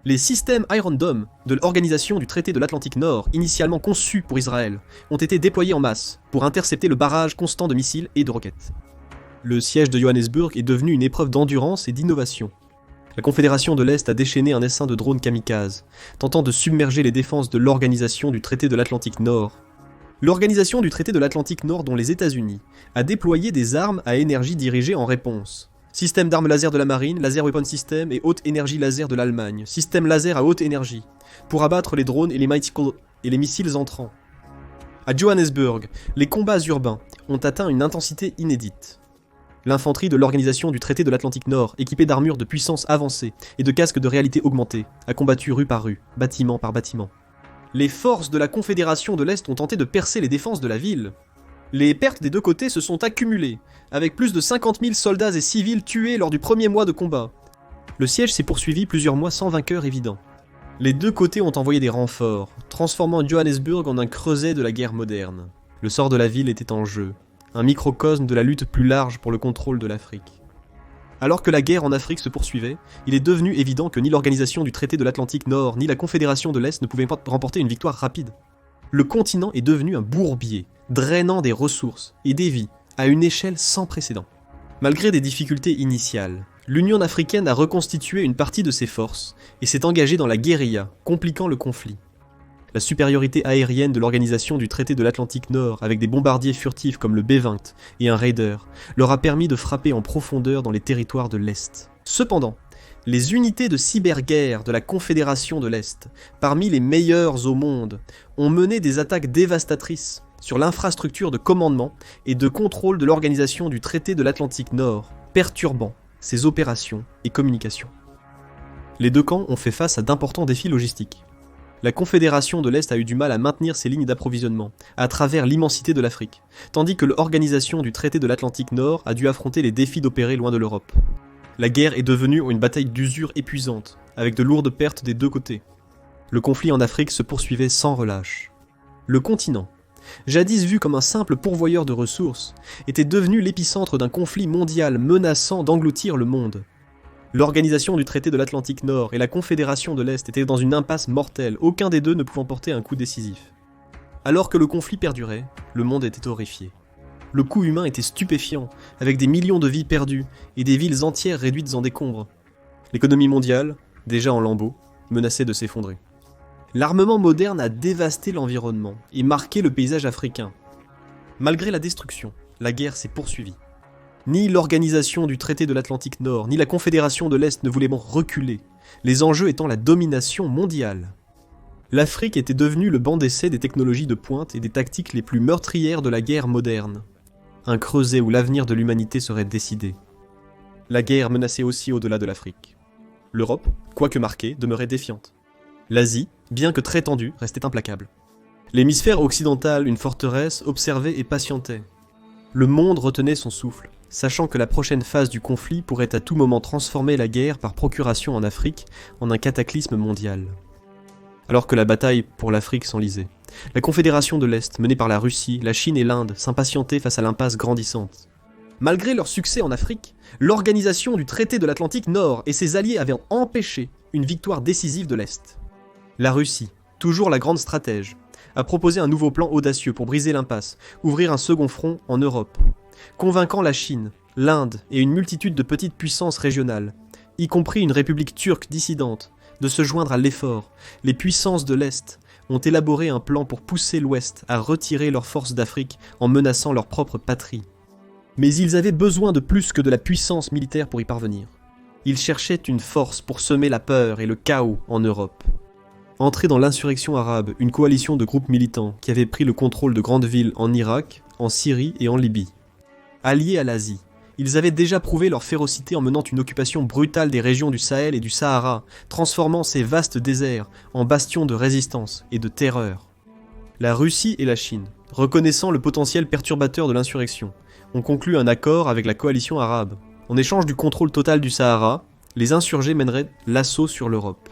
Les systèmes Iron Dome de l'organisation du traité de l'Atlantique Nord, initialement conçus pour Israël, ont été déployés en masse pour intercepter le barrage constant de missiles et de roquettes. Le siège de Johannesburg est devenu une épreuve d'endurance et d'innovation. La Confédération de l'Est a déchaîné un essaim de drones kamikazes, tentant de submerger les défenses de l'organisation du traité de l'Atlantique Nord. L'organisation du traité de l'Atlantique Nord, dont les États-Unis, a déployé des armes à énergie dirigée en réponse. Système d'armes laser de la marine, laser weapon system et haute énergie laser de l'Allemagne, système laser à haute énergie, pour abattre les drones et les missiles entrants. À Johannesburg, les combats urbains ont atteint une intensité inédite. L'infanterie de l'organisation du traité de l'Atlantique Nord, équipée d'armures de puissance avancée et de casques de réalité augmentée, a combattu rue par rue, bâtiment par bâtiment. Les forces de la Confédération de l'Est ont tenté de percer les défenses de la ville. Les pertes des deux côtés se sont accumulées, avec plus de 50 000 soldats et civils tués lors du premier mois de combat. Le siège s'est poursuivi plusieurs mois sans vainqueur évident. Les deux côtés ont envoyé des renforts, transformant Johannesburg en un creuset de la guerre moderne. Le sort de la ville était en jeu, un microcosme de la lutte plus large pour le contrôle de l'Afrique. Alors que la guerre en Afrique se poursuivait, il est devenu évident que ni l'organisation du traité de l'Atlantique Nord, ni la Confédération de l'Est ne pouvaient remporter une victoire rapide. Le continent est devenu un bourbier, drainant des ressources et des vies à une échelle sans précédent. Malgré des difficultés initiales, l'Union africaine a reconstitué une partie de ses forces et s'est engagée dans la guérilla, compliquant le conflit. La supériorité aérienne de l'organisation du traité de l'Atlantique Nord, avec des bombardiers furtifs comme le B-20 et un Raider, leur a permis de frapper en profondeur dans les territoires de l'Est. Cependant, les unités de cyberguerre de la Confédération de l'Est, parmi les meilleures au monde, ont mené des attaques dévastatrices sur l'infrastructure de commandement et de contrôle de l'organisation du traité de l'Atlantique Nord, perturbant ses opérations et communications. Les deux camps ont fait face à d'importants défis logistiques. La Confédération de l'Est a eu du mal à maintenir ses lignes d'approvisionnement, à travers l'immensité de l'Afrique, tandis que l'organisation du traité de l'Atlantique Nord a dû affronter les défis d'opérer loin de l'Europe. La guerre est devenue une bataille d'usure épuisante, avec de lourdes pertes des deux côtés. Le conflit en Afrique se poursuivait sans relâche. Le continent, jadis vu comme un simple pourvoyeur de ressources, était devenu l'épicentre d'un conflit mondial menaçant d'engloutir le monde. L'organisation du traité de l'Atlantique Nord et la Confédération de l'Est étaient dans une impasse mortelle, aucun des deux ne pouvant porter un coup décisif. Alors que le conflit perdurait, le monde était horrifié. Le coût humain était stupéfiant, avec des millions de vies perdues et des villes entières réduites en décombres. L'économie mondiale, déjà en lambeaux, menaçait de s'effondrer. L'armement moderne a dévasté l'environnement et marqué le paysage africain. Malgré la destruction, la guerre s'est poursuivie. Ni l'organisation du traité de l'Atlantique Nord, ni la Confédération de l'Est ne voulaient reculer, les enjeux étant la domination mondiale. L'Afrique était devenue le banc d'essai des technologies de pointe et des tactiques les plus meurtrières de la guerre moderne. Un creuset où l'avenir de l'humanité serait décidé. La guerre menaçait aussi au-delà de l'Afrique. L'Europe, quoique marquée, demeurait défiante. L'Asie, bien que très tendue, restait implacable. L'hémisphère occidental, une forteresse, observait et patientait. Le monde retenait son souffle, sachant que la prochaine phase du conflit pourrait à tout moment transformer la guerre par procuration en Afrique en un cataclysme mondial. Alors que la bataille pour l'Afrique s'enlisait, la Confédération de l'Est, menée par la Russie, la Chine et l'Inde, s'impatientait face à l'impasse grandissante. Malgré leur succès en Afrique, l'organisation du traité de l'Atlantique Nord et ses alliés avaient empêché une victoire décisive de l'Est. La Russie, toujours la grande stratège, a proposé un nouveau plan audacieux pour briser l'impasse, ouvrir un second front en Europe, convainquant la Chine, l'Inde et une multitude de petites puissances régionales, y compris une république turque dissidente, de se joindre à l'effort. Les puissances de l'Est ont élaboré un plan pour pousser l'Ouest à retirer leurs forces d'Afrique en menaçant leur propre patrie. Mais ils avaient besoin de plus que de la puissance militaire pour y parvenir. Ils cherchaient une force pour semer la peur et le chaos en Europe. Entrée dans l'insurrection arabe, une coalition de groupes militants qui avaient pris le contrôle de grandes villes en Irak, en Syrie et en Libye. Alliés à l'Asie, ils avaient déjà prouvé leur férocité en menant une occupation brutale des régions du Sahel et du Sahara, transformant ces vastes déserts en bastions de résistance et de terreur. La Russie et la Chine, reconnaissant le potentiel perturbateur de l'insurrection, ont conclu un accord avec la coalition arabe. En échange du contrôle total du Sahara, les insurgés mèneraient l'assaut sur l'Europe.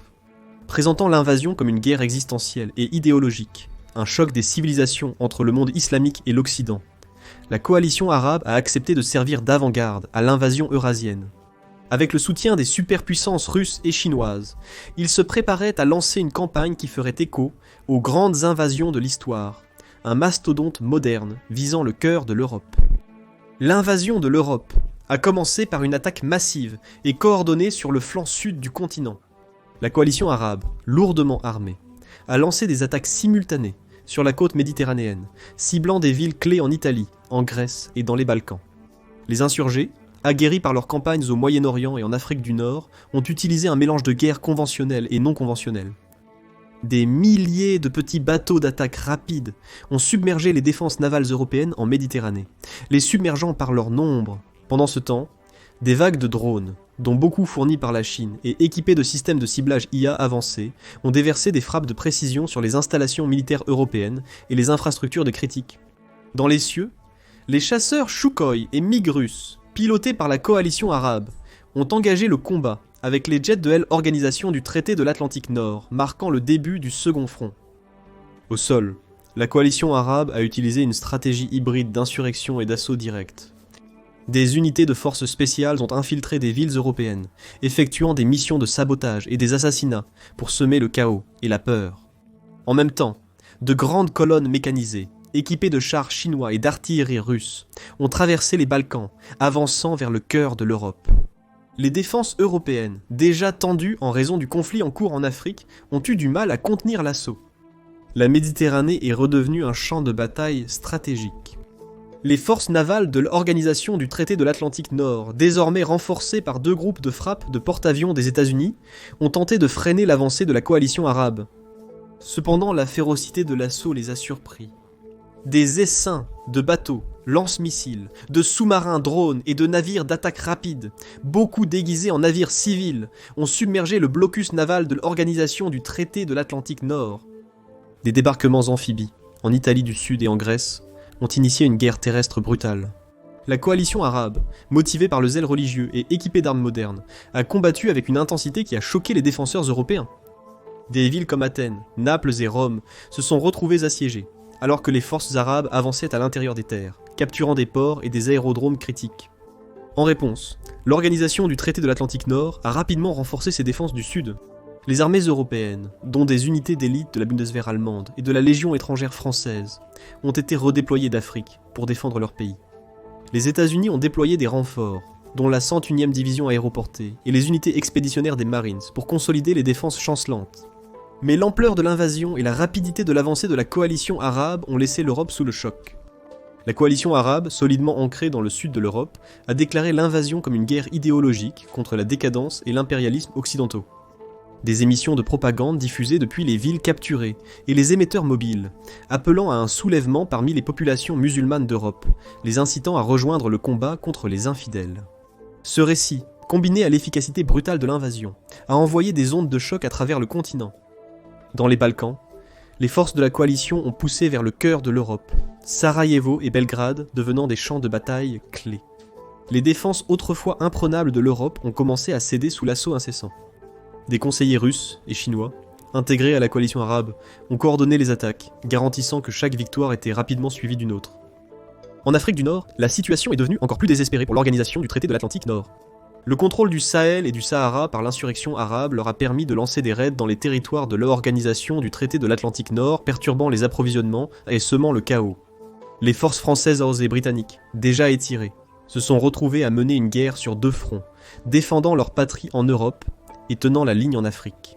Présentant l'invasion comme une guerre existentielle et idéologique, un choc des civilisations entre le monde islamique et l'Occident, la coalition arabe a accepté de servir d'avant-garde à l'invasion eurasienne. Avec le soutien des superpuissances russes et chinoises, ils se préparaient à lancer une campagne qui ferait écho aux grandes invasions de l'histoire, un mastodonte moderne visant le cœur de l'Europe. L'invasion de l'Europe a commencé par une attaque massive et coordonnée sur le flanc sud du continent. La coalition arabe, lourdement armée, a lancé des attaques simultanées sur la côte méditerranéenne, ciblant des villes clés en Italie, en Grèce et dans les Balkans. Les insurgés, aguerris par leurs campagnes au Moyen-Orient et en Afrique du Nord, ont utilisé un mélange de guerres conventionnelles et non conventionnelles. Des milliers de petits bateaux d'attaque rapides ont submergé les défenses navales européennes en Méditerranée, les submergeant par leur nombre. Pendant ce temps, des vagues de drones, dont beaucoup fournis par la Chine et équipés de systèmes de ciblage IA avancés, ont déversé des frappes de précision sur les installations militaires européennes et les infrastructures de critique. Dans les cieux, les chasseurs Sukhoi et MiG russes, pilotés par la coalition arabe, ont engagé le combat avec les jets de l'organisation du traité de l'Atlantique Nord, marquant le début du second front. Au sol, la coalition arabe a utilisé une stratégie hybride d'insurrection et d'assaut direct. Des unités de forces spéciales ont infiltré des villes européennes, effectuant des missions de sabotage et des assassinats pour semer le chaos et la peur. En même temps, de grandes colonnes mécanisées, équipées de chars chinois et d'artillerie russe, ont traversé les Balkans, avançant vers le cœur de l'Europe. Les défenses européennes, déjà tendues en raison du conflit en cours en Afrique, ont eu du mal à contenir l'assaut. La Méditerranée est redevenue un champ de bataille stratégique. Les forces navales de l'organisation du traité de l'Atlantique Nord, désormais renforcées par 2 groupes de frappe de porte-avions des États-Unis, ont tenté de freiner l'avancée de la coalition arabe. Cependant, la férocité de l'assaut les a surpris. Des essaims de bateaux, lance-missiles, de sous-marins drones et de navires d'attaque rapide, beaucoup déguisés en navires civils, ont submergé le blocus naval de l'organisation du traité de l'Atlantique Nord. Des débarquements amphibies, en Italie du Sud et en Grèce, ont initié une guerre terrestre brutale. La coalition arabe, motivée par le zèle religieux et équipée d'armes modernes, a combattu avec une intensité qui a choqué les défenseurs européens. Des villes comme Athènes, Naples et Rome se sont retrouvées assiégées, alors que les forces arabes avançaient à l'intérieur des terres, capturant des ports et des aérodromes critiques. En réponse, l'organisation du traité de l'Atlantique Nord a rapidement renforcé ses défenses du Sud. Les armées européennes, dont des unités d'élite de la Bundeswehr allemande et de la Légion étrangère française, ont été redéployées d'Afrique pour défendre leur pays. Les États-Unis ont déployé des renforts, dont la 101e division aéroportée et les unités expéditionnaires des Marines pour consolider les défenses chancelantes. Mais l'ampleur de l'invasion et la rapidité de l'avancée de la coalition arabe ont laissé l'Europe sous le choc. La coalition arabe, solidement ancrée dans le sud de l'Europe, a déclaré l'invasion comme une guerre idéologique contre la décadence et l'impérialisme occidentaux. Des émissions de propagande diffusées depuis les villes capturées et les émetteurs mobiles, appelant à un soulèvement parmi les populations musulmanes d'Europe, les incitant à rejoindre le combat contre les infidèles. Ce récit, combiné à l'efficacité brutale de l'invasion, a envoyé des ondes de choc à travers le continent. Dans les Balkans, les forces de la coalition ont poussé vers le cœur de l'Europe, Sarajevo et Belgrade devenant des champs de bataille clés. Les défenses autrefois imprenables de l'Europe ont commencé à céder sous l'assaut incessant. Des conseillers russes et chinois, intégrés à la coalition arabe, ont coordonné les attaques, garantissant que chaque victoire était rapidement suivie d'une autre. En Afrique du Nord, la situation est devenue encore plus désespérée pour l'organisation du traité de l'Atlantique Nord. Le contrôle du Sahel et du Sahara par l'insurrection arabe leur a permis de lancer des raids dans les territoires de l'organisation du traité de l'Atlantique Nord, perturbant les approvisionnements et semant le chaos. Les forces françaises et britanniques, déjà étirées, se sont retrouvées à mener une guerre sur 2 fronts, défendant leur patrie en Europe et tenant la ligne en Afrique.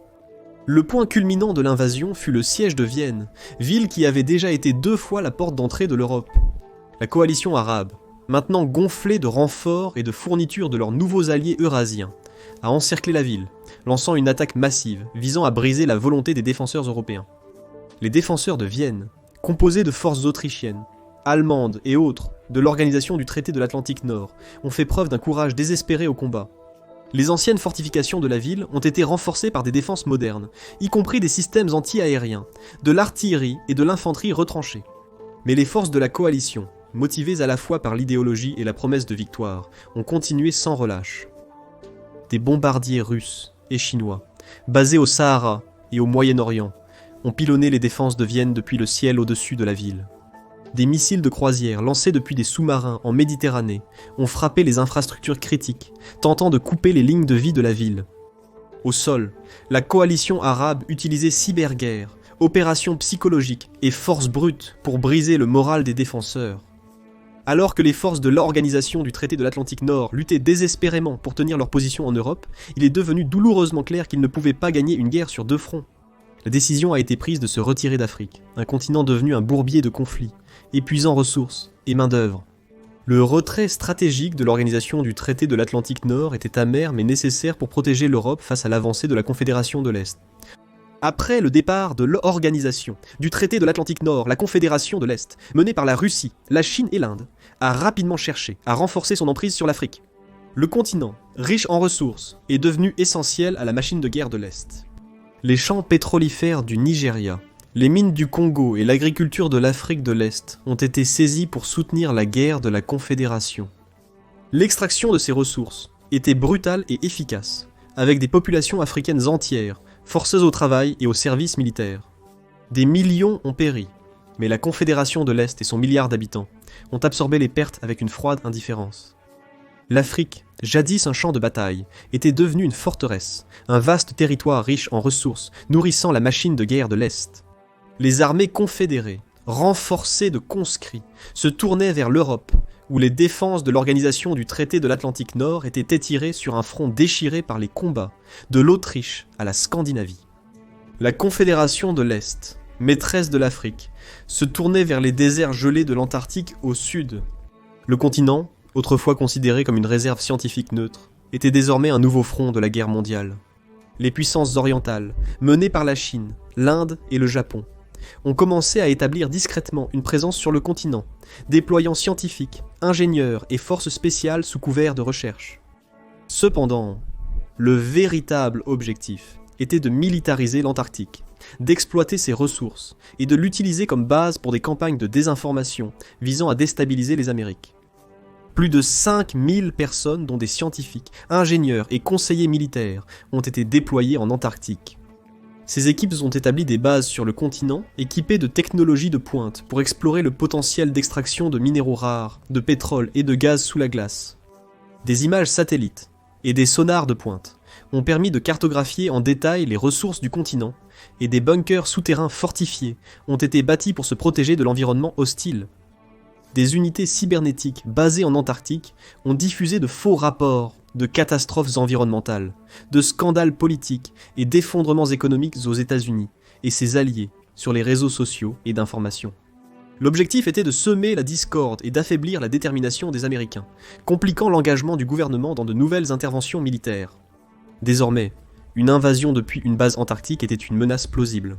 Le point culminant de l'invasion fut le siège de Vienne, ville qui avait déjà été 2 fois la porte d'entrée de l'Europe. La coalition arabe, maintenant gonflée de renforts et de fournitures de leurs nouveaux alliés eurasiens, a encerclé la ville, lançant une attaque massive visant à briser la volonté des défenseurs européens. Les défenseurs de Vienne, composés de forces autrichiennes, allemandes et autres de l'organisation du traité de l'Atlantique Nord, ont fait preuve d'un courage désespéré au combat. Les anciennes fortifications de la ville ont été renforcées par des défenses modernes, y compris des systèmes anti-aériens, de l'artillerie et de l'infanterie retranchée. Mais les forces de la coalition, motivées à la fois par l'idéologie et la promesse de victoire, ont continué sans relâche. Des bombardiers russes et chinois, basés au Sahara et au Moyen-Orient, ont pilonné les défenses de Vienne depuis le ciel au-dessus de la ville. Des missiles de croisière lancés depuis des sous-marins en Méditerranée ont frappé les infrastructures critiques, tentant de couper les lignes de vie de la ville. Au sol, la coalition arabe utilisait cyberguerre, opérations psychologiques et force brute pour briser le moral des défenseurs. Alors que les forces de l'organisation du traité de l'Atlantique Nord luttaient désespérément pour tenir leur position en Europe, il est devenu douloureusement clair qu'ils ne pouvaient pas gagner une guerre sur 2 fronts. La décision a été prise de se retirer d'Afrique, un continent devenu un bourbier de conflits, épuisant ressources et main-d'œuvre. Le retrait stratégique de l'organisation du traité de l'Atlantique Nord était amer mais nécessaire pour protéger l'Europe face à l'avancée de la Confédération de l'Est. Après le départ de l'organisation du traité de l'Atlantique Nord, la Confédération de l'Est, menée par la Russie, la Chine et l'Inde, a rapidement cherché à renforcer son emprise sur l'Afrique. Le continent, riche en ressources, est devenu essentiel à la machine de guerre de l'Est. Les champs pétrolifères du Nigeria, les mines du Congo et l'agriculture de l'Afrique de l'Est ont été saisis pour soutenir la guerre de la Confédération. L'extraction de ces ressources était brutale et efficace, avec des populations africaines entières, forceuses au travail et au service militaire. Des millions ont péri, mais la Confédération de l'Est et son milliard d'habitants ont absorbé les pertes avec une froide indifférence. L'Afrique, jadis un champ de bataille, était devenue une forteresse, un vaste territoire riche en ressources, nourrissant la machine de guerre de l'Est. Les armées confédérées, renforcées de conscrits, se tournaient vers l'Europe, où les défenses de l'organisation du traité de l'Atlantique Nord étaient étirées sur un front déchiré par les combats, de l'Autriche à la Scandinavie. La Confédération de l'Est, maîtresse de l'Afrique, se tournait vers les déserts gelés de l'Antarctique au sud. Le continent, autrefois considéré comme une réserve scientifique neutre, était désormais un nouveau front de la guerre mondiale. Les puissances orientales, menées par la Chine, l'Inde et le Japon, ont commencé à établir discrètement une présence sur le continent, déployant scientifiques, ingénieurs et forces spéciales sous couvert de recherche. Cependant, le véritable objectif était de militariser l'Antarctique, d'exploiter ses ressources et de l'utiliser comme base pour des campagnes de désinformation visant à déstabiliser les Amériques. Plus de 5000 personnes, dont des scientifiques, ingénieurs et conseillers militaires, ont été déployés en Antarctique. Ces équipes ont établi des bases sur le continent équipées de technologies de pointe pour explorer le potentiel d'extraction de minéraux rares, de pétrole et de gaz sous la glace. Des images satellites et des sonars de pointe ont permis de cartographier en détail les ressources du continent, et des bunkers souterrains fortifiés ont été bâtis pour se protéger de l'environnement hostile. Des unités cybernétiques basées en Antarctique ont diffusé de faux rapports de catastrophes environnementales, de scandales politiques et d'effondrements économiques aux États-Unis et ses alliés sur les réseaux sociaux et d'information. L'objectif était de semer la discorde et d'affaiblir la détermination des Américains, compliquant l'engagement du gouvernement dans de nouvelles interventions militaires. Désormais, une invasion depuis une base antarctique était une menace plausible.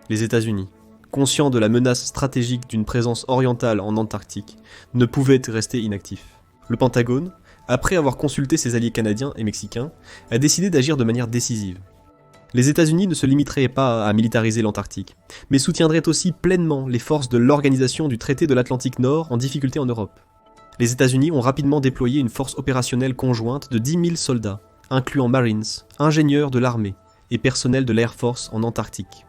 Les États-Unis, conscients de la menace stratégique d'une présence orientale en Antarctique, ne pouvaient rester inactifs. Le Pentagone, après avoir consulté ses alliés canadiens et mexicains, a décidé d'agir de manière décisive. Les États-Unis ne se limiteraient pas à militariser l'Antarctique, mais soutiendraient aussi pleinement les forces de l'Organisation du Traité de l'Atlantique Nord en difficulté en Europe. Les États-Unis ont rapidement déployé une force opérationnelle conjointe de 10 000 soldats, incluant Marines, ingénieurs de l'armée et personnel de l'Air Force en Antarctique.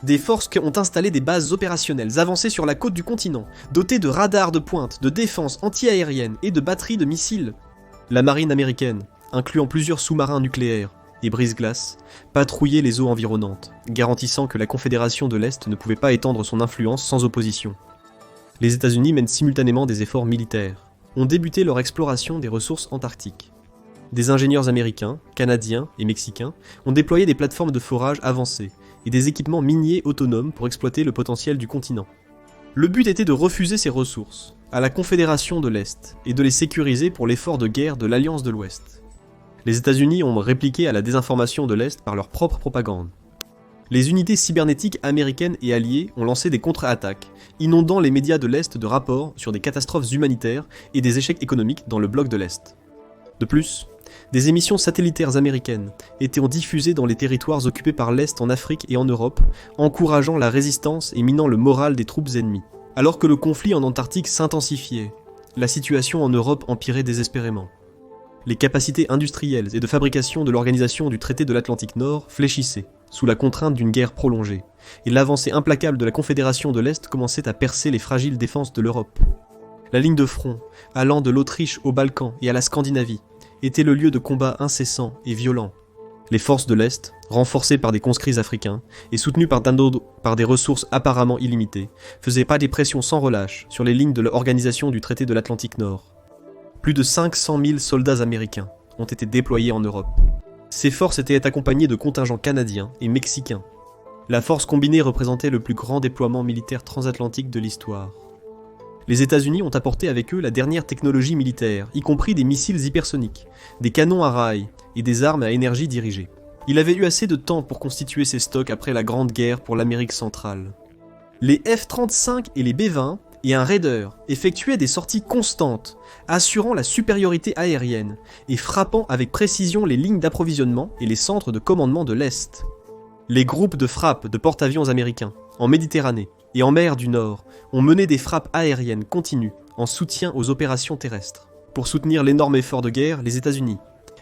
Des forces qui ont installé des bases opérationnelles avancées sur la côte du continent, dotées de radars de pointe, de défense anti-aérienne et de batteries de missiles. La marine américaine, incluant plusieurs sous-marins nucléaires et brise-glaces, patrouillait les eaux environnantes, garantissant que la Confédération de l'Est ne pouvait pas étendre son influence sans opposition. Les États-Unis mènent simultanément des efforts militaires, ont débuté leur exploration des ressources antarctiques. Des ingénieurs américains, canadiens et mexicains ont déployé des plateformes de forage avancées et des équipements miniers autonomes pour exploiter le potentiel du continent. Le but était de refuser ces ressources à la Confédération de l'Est et de les sécuriser pour l'effort de guerre de l'Alliance de l'Ouest. Les États-Unis ont répliqué à la désinformation de l'Est par leur propre propagande. Les unités cybernétiques américaines et alliées ont lancé des contre-attaques, inondant les médias de l'Est de rapports sur des catastrophes humanitaires et des échecs économiques dans le bloc de l'Est. De plus, des émissions satellitaires américaines étaient diffusées dans les territoires occupés par l'Est en Afrique et en Europe, encourageant la résistance et minant le moral des troupes ennemies. Alors que le conflit en Antarctique s'intensifiait, la situation en Europe empirait désespérément. Les capacités industrielles et de fabrication de l'Organisation du Traité de l'Atlantique Nord fléchissaient, sous la contrainte d'une guerre prolongée, et l'avancée implacable de la Confédération de l'Est commençait à percer les fragiles défenses de l'Europe. La ligne de front, allant de l'Autriche aux Balkans et à la Scandinavie, était le lieu de combats incessants et violents. Les forces de l'Est, renforcées par des conscrits africains et soutenues par des ressources apparemment illimitées, faisaient pas des pressions sans relâche sur les lignes de l'Organisation du Traité de l'Atlantique Nord. Plus de 500 000 soldats américains ont été déployés en Europe. Ces forces étaient accompagnées de contingents canadiens et mexicains. La force combinée représentait le plus grand déploiement militaire transatlantique de l'histoire. Les États-Unis ont apporté avec eux la dernière technologie militaire, y compris des missiles hypersoniques, des canons à rail et des armes à énergie dirigée. Il avait eu assez de temps pour constituer ses stocks après la Grande Guerre pour l'Amérique centrale. Les F-35 et les B-20 et un Raider effectuaient des sorties constantes, assurant la supériorité aérienne et frappant avec précision les lignes d'approvisionnement et les centres de commandement de l'Est. Les groupes de frappe de porte-avions américains, en Méditerranée et en mer du Nord, ont mené des frappes aériennes continues en soutien aux opérations terrestres. Pour soutenir l'énorme effort de guerre, les États-Unis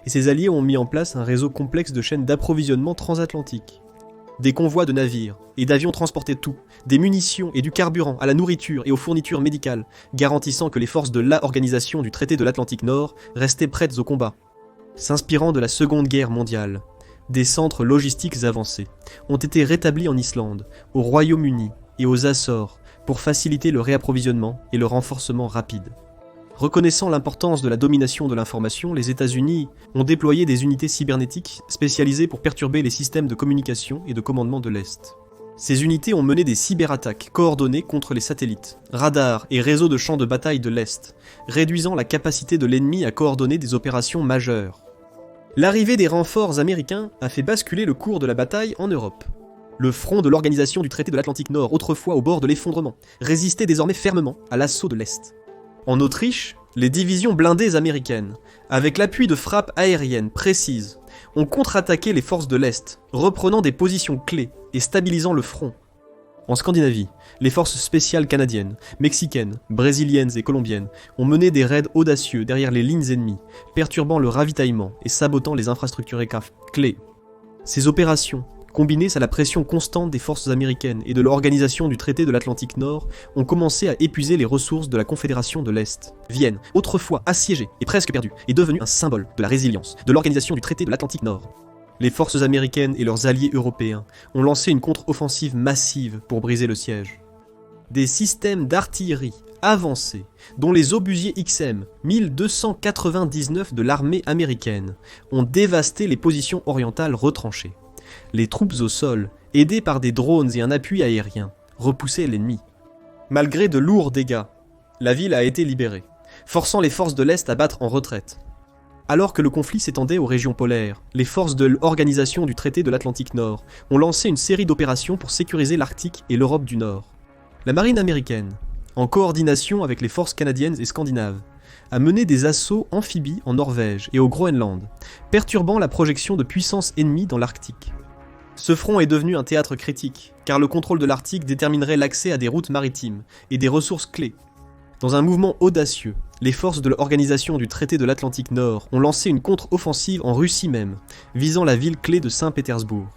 et ses alliés ont mis en place un réseau complexe de chaînes d'approvisionnement transatlantique. Des convois de navires et d'avions transportaient tout, des munitions et du carburant à la nourriture et aux fournitures médicales, garantissant que les forces de l'Organisation du Traité de l'Atlantique Nord restaient prêtes au combat. S'inspirant de la Seconde Guerre mondiale, des centres logistiques avancés ont été rétablis en Islande, au Royaume-Uni et aux Açores pour faciliter le réapprovisionnement et le renforcement rapide. Reconnaissant l'importance de la domination de l'information, les États-Unis ont déployé des unités cybernétiques spécialisées pour perturber les systèmes de communication et de commandement de l'Est. Ces unités ont mené des cyberattaques coordonnées contre les satellites, radars et réseaux de champs de bataille de l'Est, réduisant la capacité de l'ennemi à coordonner des opérations majeures. L'arrivée des renforts américains a fait basculer le cours de la bataille en Europe. Le front de l'Organisation du Traité de l'Atlantique Nord, autrefois au bord de l'effondrement, résistait désormais fermement à l'assaut de l'Est. En Autriche, les divisions blindées américaines, avec l'appui de frappes aériennes précises, ont contre-attaqué les forces de l'Est, reprenant des positions clés et stabilisant le front. En Scandinavie, les forces spéciales canadiennes, mexicaines, brésiliennes et colombiennes ont mené des raids audacieux derrière les lignes ennemies, perturbant le ravitaillement et sabotant les infrastructures clés. Ces opérations combinés à la pression constante des forces américaines et de l'organisation du traité de l'Atlantique Nord, ont commencé à épuiser les ressources de la Confédération de l'Est. Vienne, autrefois assiégée et presque perdue, est devenue un symbole de la résilience de l'organisation du traité de l'Atlantique Nord. Les forces américaines et leurs alliés européens ont lancé une contre-offensive massive pour briser le siège. Des systèmes d'artillerie avancés, dont les obusiers XM 1299 de l'armée américaine, ont dévasté les positions orientales retranchées. Les troupes au sol, aidées par des drones et un appui aérien, repoussaient l'ennemi. Malgré de lourds dégâts, la ville a été libérée, forçant les forces de l'Est à battre en retraite. Alors que le conflit s'étendait aux régions polaires, les forces de l'Organisation du traité de l'Atlantique Nord ont lancé une série d'opérations pour sécuriser l'Arctique et l'Europe du Nord. La marine américaine, en coordination avec les forces canadiennes et scandinaves, a mené des assauts amphibies en Norvège et au Groenland, perturbant la projection de puissances ennemies dans l'Arctique. Ce front est devenu un théâtre critique, car le contrôle de l'Arctique déterminerait l'accès à des routes maritimes et des ressources clés. Dans un mouvement audacieux, les forces de l'Organisation du traité de l'Atlantique Nord ont lancé une contre-offensive en Russie même, visant la ville clé de Saint-Pétersbourg.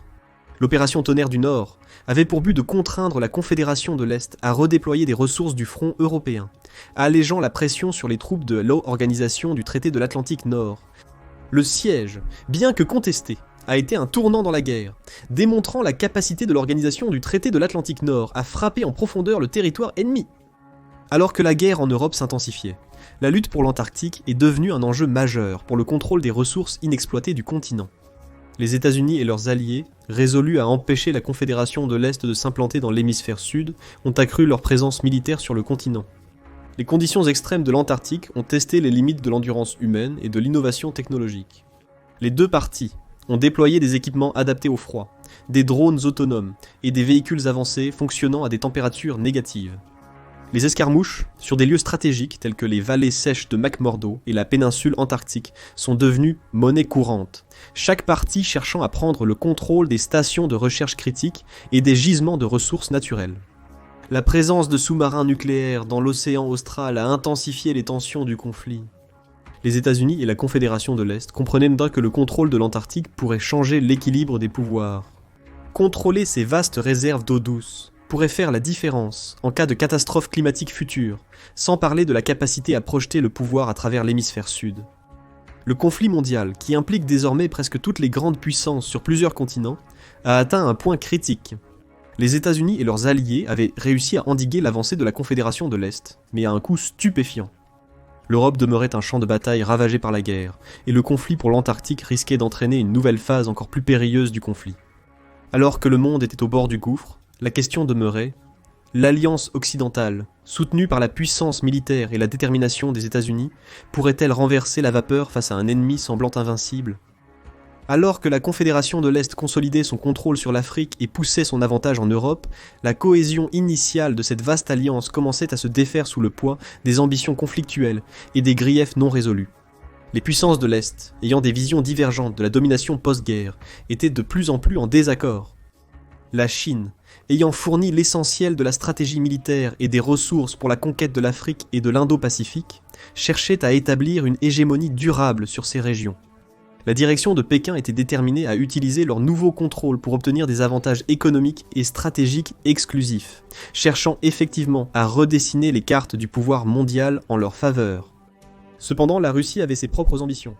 L'opération Tonnerre du Nord avait pour but de contraindre la Confédération de l'Est à redéployer des ressources du front européen, allégeant la pression sur les troupes de l'Organisation du traité de l'Atlantique Nord. Le siège, bien que contesté, a été un tournant dans la guerre, démontrant la capacité de l'Organisation du traité de l'Atlantique Nord à frapper en profondeur le territoire ennemi. Alors que la guerre en Europe s'intensifiait, la lutte pour l'Antarctique est devenue un enjeu majeur pour le contrôle des ressources inexploitées du continent. Les États-Unis et leurs alliés, résolus à empêcher la Confédération de l'Est de s'implanter dans l'hémisphère sud, ont accru leur présence militaire sur le continent. Les conditions extrêmes de l'Antarctique ont testé les limites de l'endurance humaine et de l'innovation technologique. Les deux parties ont déployé des équipements adaptés au froid, des drones autonomes et des véhicules avancés fonctionnant à des températures négatives. Les escarmouches, sur des lieux stratégiques tels que les vallées sèches de McMurdo et la péninsule antarctique, sont devenues monnaie courante, chaque partie cherchant à prendre le contrôle des stations de recherche critiques et des gisements de ressources naturelles. La présence de sous-marins nucléaires dans l'océan austral a intensifié les tensions du conflit. Les États-Unis et la Confédération de l'Est comprenaient bien que le contrôle de l'Antarctique pourrait changer l'équilibre des pouvoirs. Contrôler ces vastes réserves d'eau douce pourrait faire la différence en cas de catastrophe climatique future, sans parler de la capacité à projeter le pouvoir à travers l'hémisphère sud. Le conflit mondial, qui implique désormais presque toutes les grandes puissances sur plusieurs continents, a atteint un point critique. Les États-Unis et leurs alliés avaient réussi à endiguer l'avancée de la Confédération de l'Est, mais à un coût stupéfiant. L'Europe demeurait un champ de bataille ravagé par la guerre, et le conflit pour l'Antarctique risquait d'entraîner une nouvelle phase encore plus périlleuse du conflit. Alors que le monde était au bord du gouffre, la question demeurait, l'alliance occidentale, soutenue par la puissance militaire et la détermination des États-Unis, pourrait-elle renverser la vapeur face à un ennemi semblant invincible ? Alors que la Confédération de l'Est consolidait son contrôle sur l'Afrique et poussait son avantage en Europe, la cohésion initiale de cette vaste alliance commençait à se défaire sous le poids des ambitions conflictuelles et des griefs non résolus. Les puissances de l'Est, ayant des visions divergentes de la domination post-guerre, étaient de plus en plus en désaccord. La Chine, ayant fourni l'essentiel de la stratégie militaire et des ressources pour la conquête de l'Afrique et de l'Indo-Pacifique, cherchait à établir une hégémonie durable sur ces régions. La direction de Pékin était déterminée à utiliser leur nouveau contrôle pour obtenir des avantages économiques et stratégiques exclusifs, cherchant effectivement à redessiner les cartes du pouvoir mondial en leur faveur. Cependant, la Russie avait ses propres ambitions.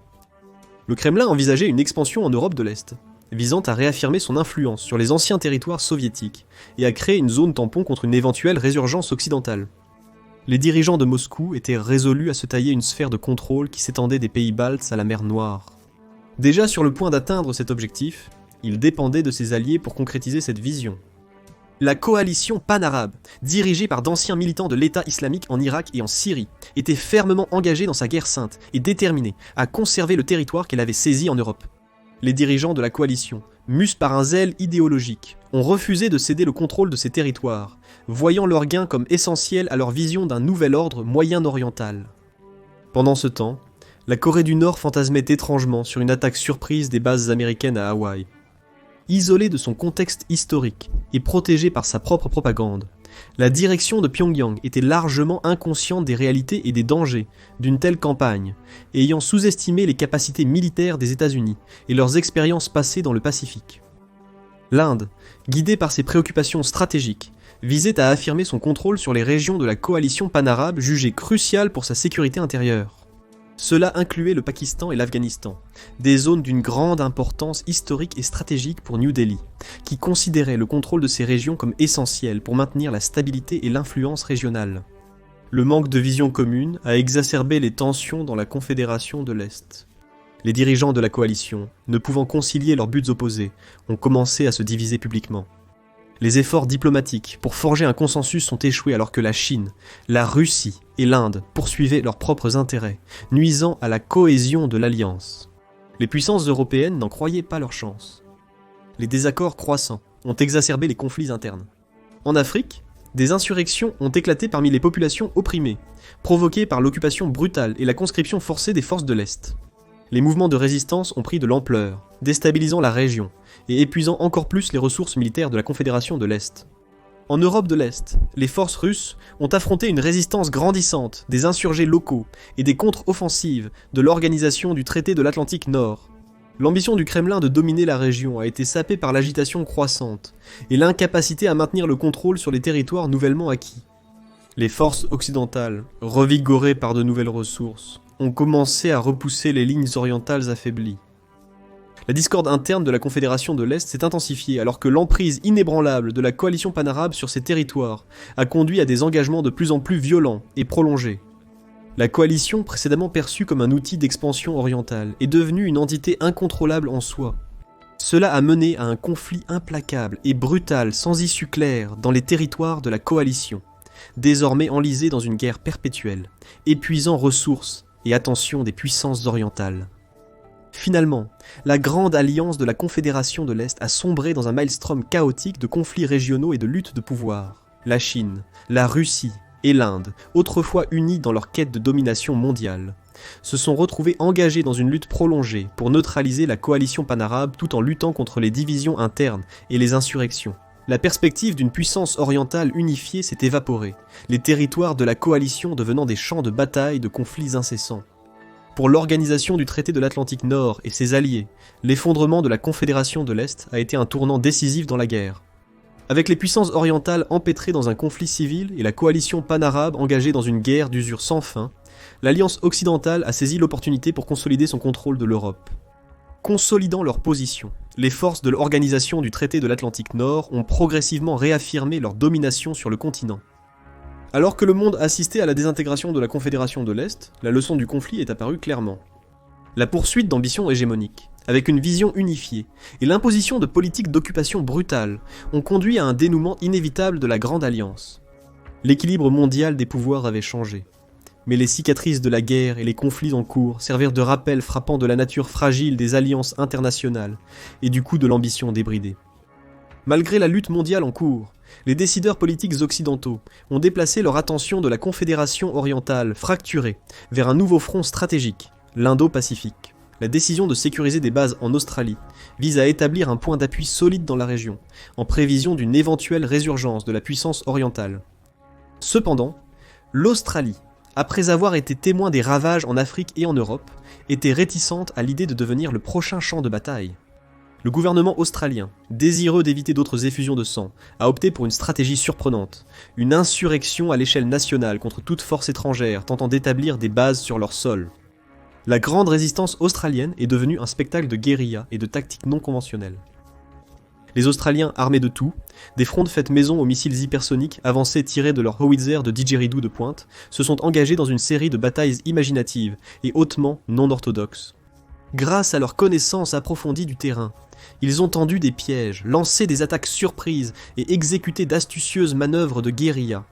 Le Kremlin envisageait une expansion en Europe de l'Est, visant à réaffirmer son influence sur les anciens territoires soviétiques et à créer une zone tampon contre une éventuelle résurgence occidentale. Les dirigeants de Moscou étaient résolus à se tailler une sphère de contrôle qui s'étendait des pays baltes à la mer Noire. Déjà sur le point d'atteindre cet objectif, ils dépendaient de ses alliés pour concrétiser cette vision. La coalition pan-arabe, dirigée par d'anciens militants de l'État islamique en Irak et en Syrie, était fermement engagée dans sa guerre sainte et déterminée à conserver le territoire qu'elle avait saisi en Europe. Les dirigeants de la coalition, mus par un zèle idéologique, ont refusé de céder le contrôle de ces territoires, voyant leur gain comme essentiel à leur vision d'un nouvel ordre moyen-oriental. Pendant ce temps, la Corée du Nord fantasmait étrangement sur une attaque surprise des bases américaines à Hawaï. Isolée de son contexte historique et protégée par sa propre propagande, la direction de Pyongyang était largement inconsciente des réalités et des dangers d'une telle campagne, ayant sous-estimé les capacités militaires des États-Unis et leurs expériences passées dans le Pacifique. L'Inde, guidée par ses préoccupations stratégiques, visait à affirmer son contrôle sur les régions de la coalition panarabe jugées cruciales pour sa sécurité intérieure. Cela incluait le Pakistan et l'Afghanistan, des zones d'une grande importance historique et stratégique pour New Delhi, qui considérait le contrôle de ces régions comme essentiel pour maintenir la stabilité et l'influence régionale. Le manque de vision commune a exacerbé les tensions dans la Confédération de l'Est. Les dirigeants de la coalition, ne pouvant concilier leurs buts opposés, ont commencé à se diviser publiquement. Les efforts diplomatiques pour forger un consensus sont échoués alors que la Chine, la Russie et l'Inde poursuivaient leurs propres intérêts, nuisant à la cohésion de l'alliance. Les puissances européennes n'en croyaient pas leur chance. Les désaccords croissants ont exacerbé les conflits internes. En Afrique, des insurrections ont éclaté parmi les populations opprimées, provoquées par l'occupation brutale et la conscription forcée des forces de l'Est. Les mouvements de résistance ont pris de l'ampleur, déstabilisant la région et épuisant encore plus les ressources militaires de la Confédération de l'Est. En Europe de l'Est, les forces russes ont affronté une résistance grandissante des insurgés locaux et des contre-offensives de l'organisation du traité de l'Atlantique Nord. L'ambition du Kremlin de dominer la région a été sapée par l'agitation croissante et l'incapacité à maintenir le contrôle sur les territoires nouvellement acquis. Les forces occidentales, revigorées par de nouvelles ressources, ont commencé à repousser les lignes orientales affaiblies. La discorde interne de la Confédération de l'Est s'est intensifiée alors que l'emprise inébranlable de la coalition panarabe sur ces territoires a conduit à des engagements de plus en plus violents et prolongés. La coalition, précédemment perçue comme un outil d'expansion orientale, est devenue une entité incontrôlable en soi. Cela a mené à un conflit implacable et brutal sans issue claire dans les territoires de la coalition, désormais enlisés dans une guerre perpétuelle, épuisant ressources et attention des puissances orientales. Finalement, la grande alliance de la Confédération de l'Est a sombré dans un maelstrom chaotique de conflits régionaux et de luttes de pouvoir. La Chine, la Russie et l'Inde, autrefois unies dans leur quête de domination mondiale, se sont retrouvées engagées dans une lutte prolongée pour neutraliser la coalition panarabe tout en luttant contre les divisions internes et les insurrections. La perspective d'une puissance orientale unifiée s'est évaporée, les territoires de la coalition devenant des champs de bataille de conflits incessants. Pour l'organisation du traité de l'Atlantique Nord et ses alliés, l'effondrement de la Confédération de l'Est a été un tournant décisif dans la guerre. Avec les puissances orientales empêtrées dans un conflit civil et la coalition panarabe engagée dans une guerre d'usure sans fin, l'Alliance occidentale a saisi l'opportunité pour consolider son contrôle de l'Europe. Consolidant leur position, les forces de l'organisation du traité de l'Atlantique Nord ont progressivement réaffirmé leur domination sur le continent. Alors que le monde assistait à la désintégration de la Confédération de l'Est, la leçon du conflit est apparue clairement. La poursuite d'ambitions hégémoniques, avec une vision unifiée, et l'imposition de politiques d'occupation brutales, ont conduit à un dénouement inévitable de la Grande Alliance. L'équilibre mondial des pouvoirs avait changé. Mais les cicatrices de la guerre et les conflits en cours servirent de rappel frappant de la nature fragile des alliances internationales et du coût de l'ambition débridée. Malgré la lutte mondiale en cours, les décideurs politiques occidentaux ont déplacé leur attention de la Confédération orientale fracturée vers un nouveau front stratégique, l'Indo-Pacifique. La décision de sécuriser des bases en Australie vise à établir un point d'appui solide dans la région, en prévision d'une éventuelle résurgence de la puissance orientale. Cependant, l'Australie, après avoir été témoin des ravages en Afrique et en Europe, était réticente à l'idée de devenir le prochain champ de bataille. Le gouvernement australien, désireux d'éviter d'autres effusions de sang, a opté pour une stratégie surprenante, une insurrection à l'échelle nationale contre toute force étrangère tentant d'établir des bases sur leur sol. La grande résistance australienne est devenue un spectacle de guérilla et de tactiques non conventionnelles. Les Australiens armés de tout, des frondes faites maison aux missiles hypersoniques avancés tirés de leurs howitzers de didgeridoo de pointe, se sont engagés dans une série de batailles imaginatives et hautement non orthodoxes. Grâce à leur connaissance approfondie du terrain, ils ont tendu des pièges, lancé des attaques surprises et exécuté d'astucieuses manœuvres de guérilla.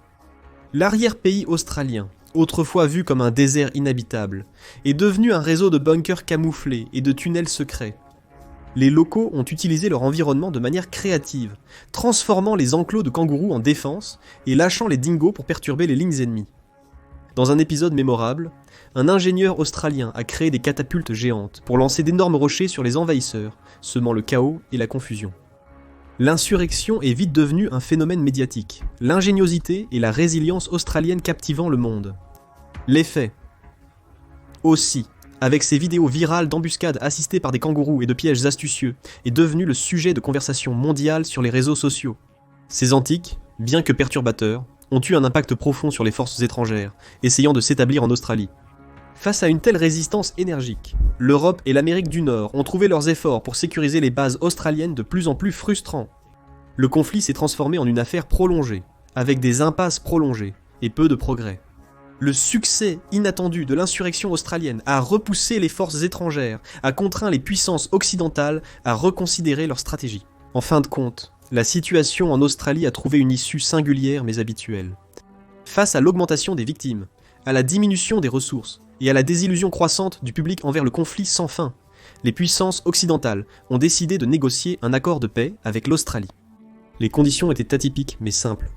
L'arrière-pays australien, autrefois vu comme un désert inhabitable, est devenu un réseau de bunkers camouflés et de tunnels secrets. Les locaux ont utilisé leur environnement de manière créative, transformant les enclos de kangourous en défense et lâchant les dingos pour perturber les lignes ennemies. Dans un épisode mémorable, un ingénieur australien a créé des catapultes géantes pour lancer d'énormes rochers sur les envahisseurs, semant le chaos et la confusion. L'insurrection est vite devenue un phénomène médiatique, l'ingéniosité et la résilience australienne captivant le monde. L'effet. Aussi, avec ses vidéos virales d'embuscades assistées par des kangourous et de pièges astucieux, est devenu le sujet de conversation mondiale sur les réseaux sociaux. Ces antiques, bien que perturbateurs, ont eu un impact profond sur les forces étrangères, essayant de s'établir en Australie. Face à une telle résistance énergique, l'Europe et l'Amérique du Nord ont trouvé leurs efforts pour sécuriser les bases australiennes de plus en plus frustrants. Le conflit s'est transformé en une affaire prolongée, avec des impasses prolongées et peu de progrès. Le succès inattendu de l'insurrection australienne a repoussé les forces étrangères, a contraint les puissances occidentales à reconsidérer leur stratégie. En fin de compte, la situation en Australie a trouvé une issue singulière mais habituelle. Face à l'augmentation des victimes, à la diminution des ressources et à la désillusion croissante du public envers le conflit sans fin, les puissances occidentales ont décidé de négocier un accord de paix avec l'Australie. Les conditions étaient atypiques mais simples.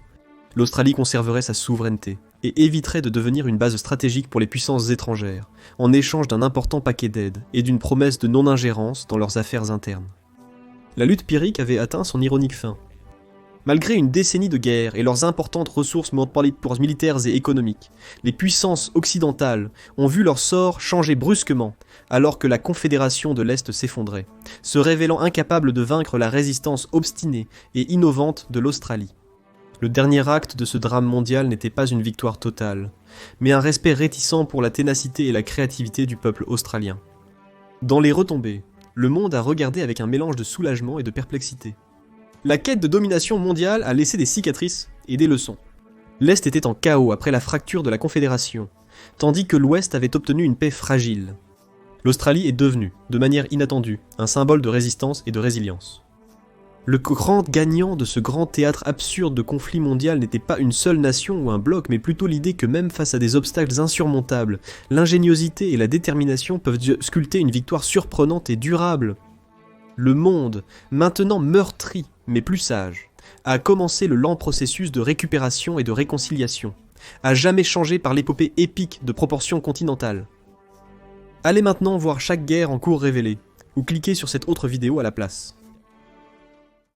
L'Australie conserverait sa souveraineté et éviterait de devenir une base stratégique pour les puissances étrangères, en échange d'un important paquet d'aides et d'une promesse de non-ingérence dans leurs affaires internes. La lutte pyrrhique avait atteint son ironique fin. Malgré une décennie de guerre et leurs importantes ressources militaires et économiques, les puissances occidentales ont vu leur sort changer brusquement, alors que la Confédération de l'Est s'effondrait, se révélant incapable de vaincre la résistance obstinée et innovante de l'Australie. Le dernier acte de ce drame mondial n'était pas une victoire totale, mais un respect réticent pour la ténacité et la créativité du peuple australien. Dans les retombées, le monde a regardé avec un mélange de soulagement et de perplexité. La quête de domination mondiale a laissé des cicatrices et des leçons. L'Est était en chaos après la fracture de la Confédération, tandis que l'Ouest avait obtenu une paix fragile. L'Australie est devenue, de manière inattendue, un symbole de résistance et de résilience. Le grand gagnant de ce grand théâtre absurde de conflit mondial n'était pas une seule nation ou un bloc, mais plutôt l'idée que même face à des obstacles insurmontables, l'ingéniosité et la détermination peuvent sculpter une victoire surprenante et durable. Le monde, maintenant meurtri, mais plus sage, a commencé le lent processus de récupération et de réconciliation, à jamais changé par l'épopée épique de proportions continentales. Allez maintenant voir chaque guerre en cours révélée, ou cliquez sur cette autre vidéo à la place.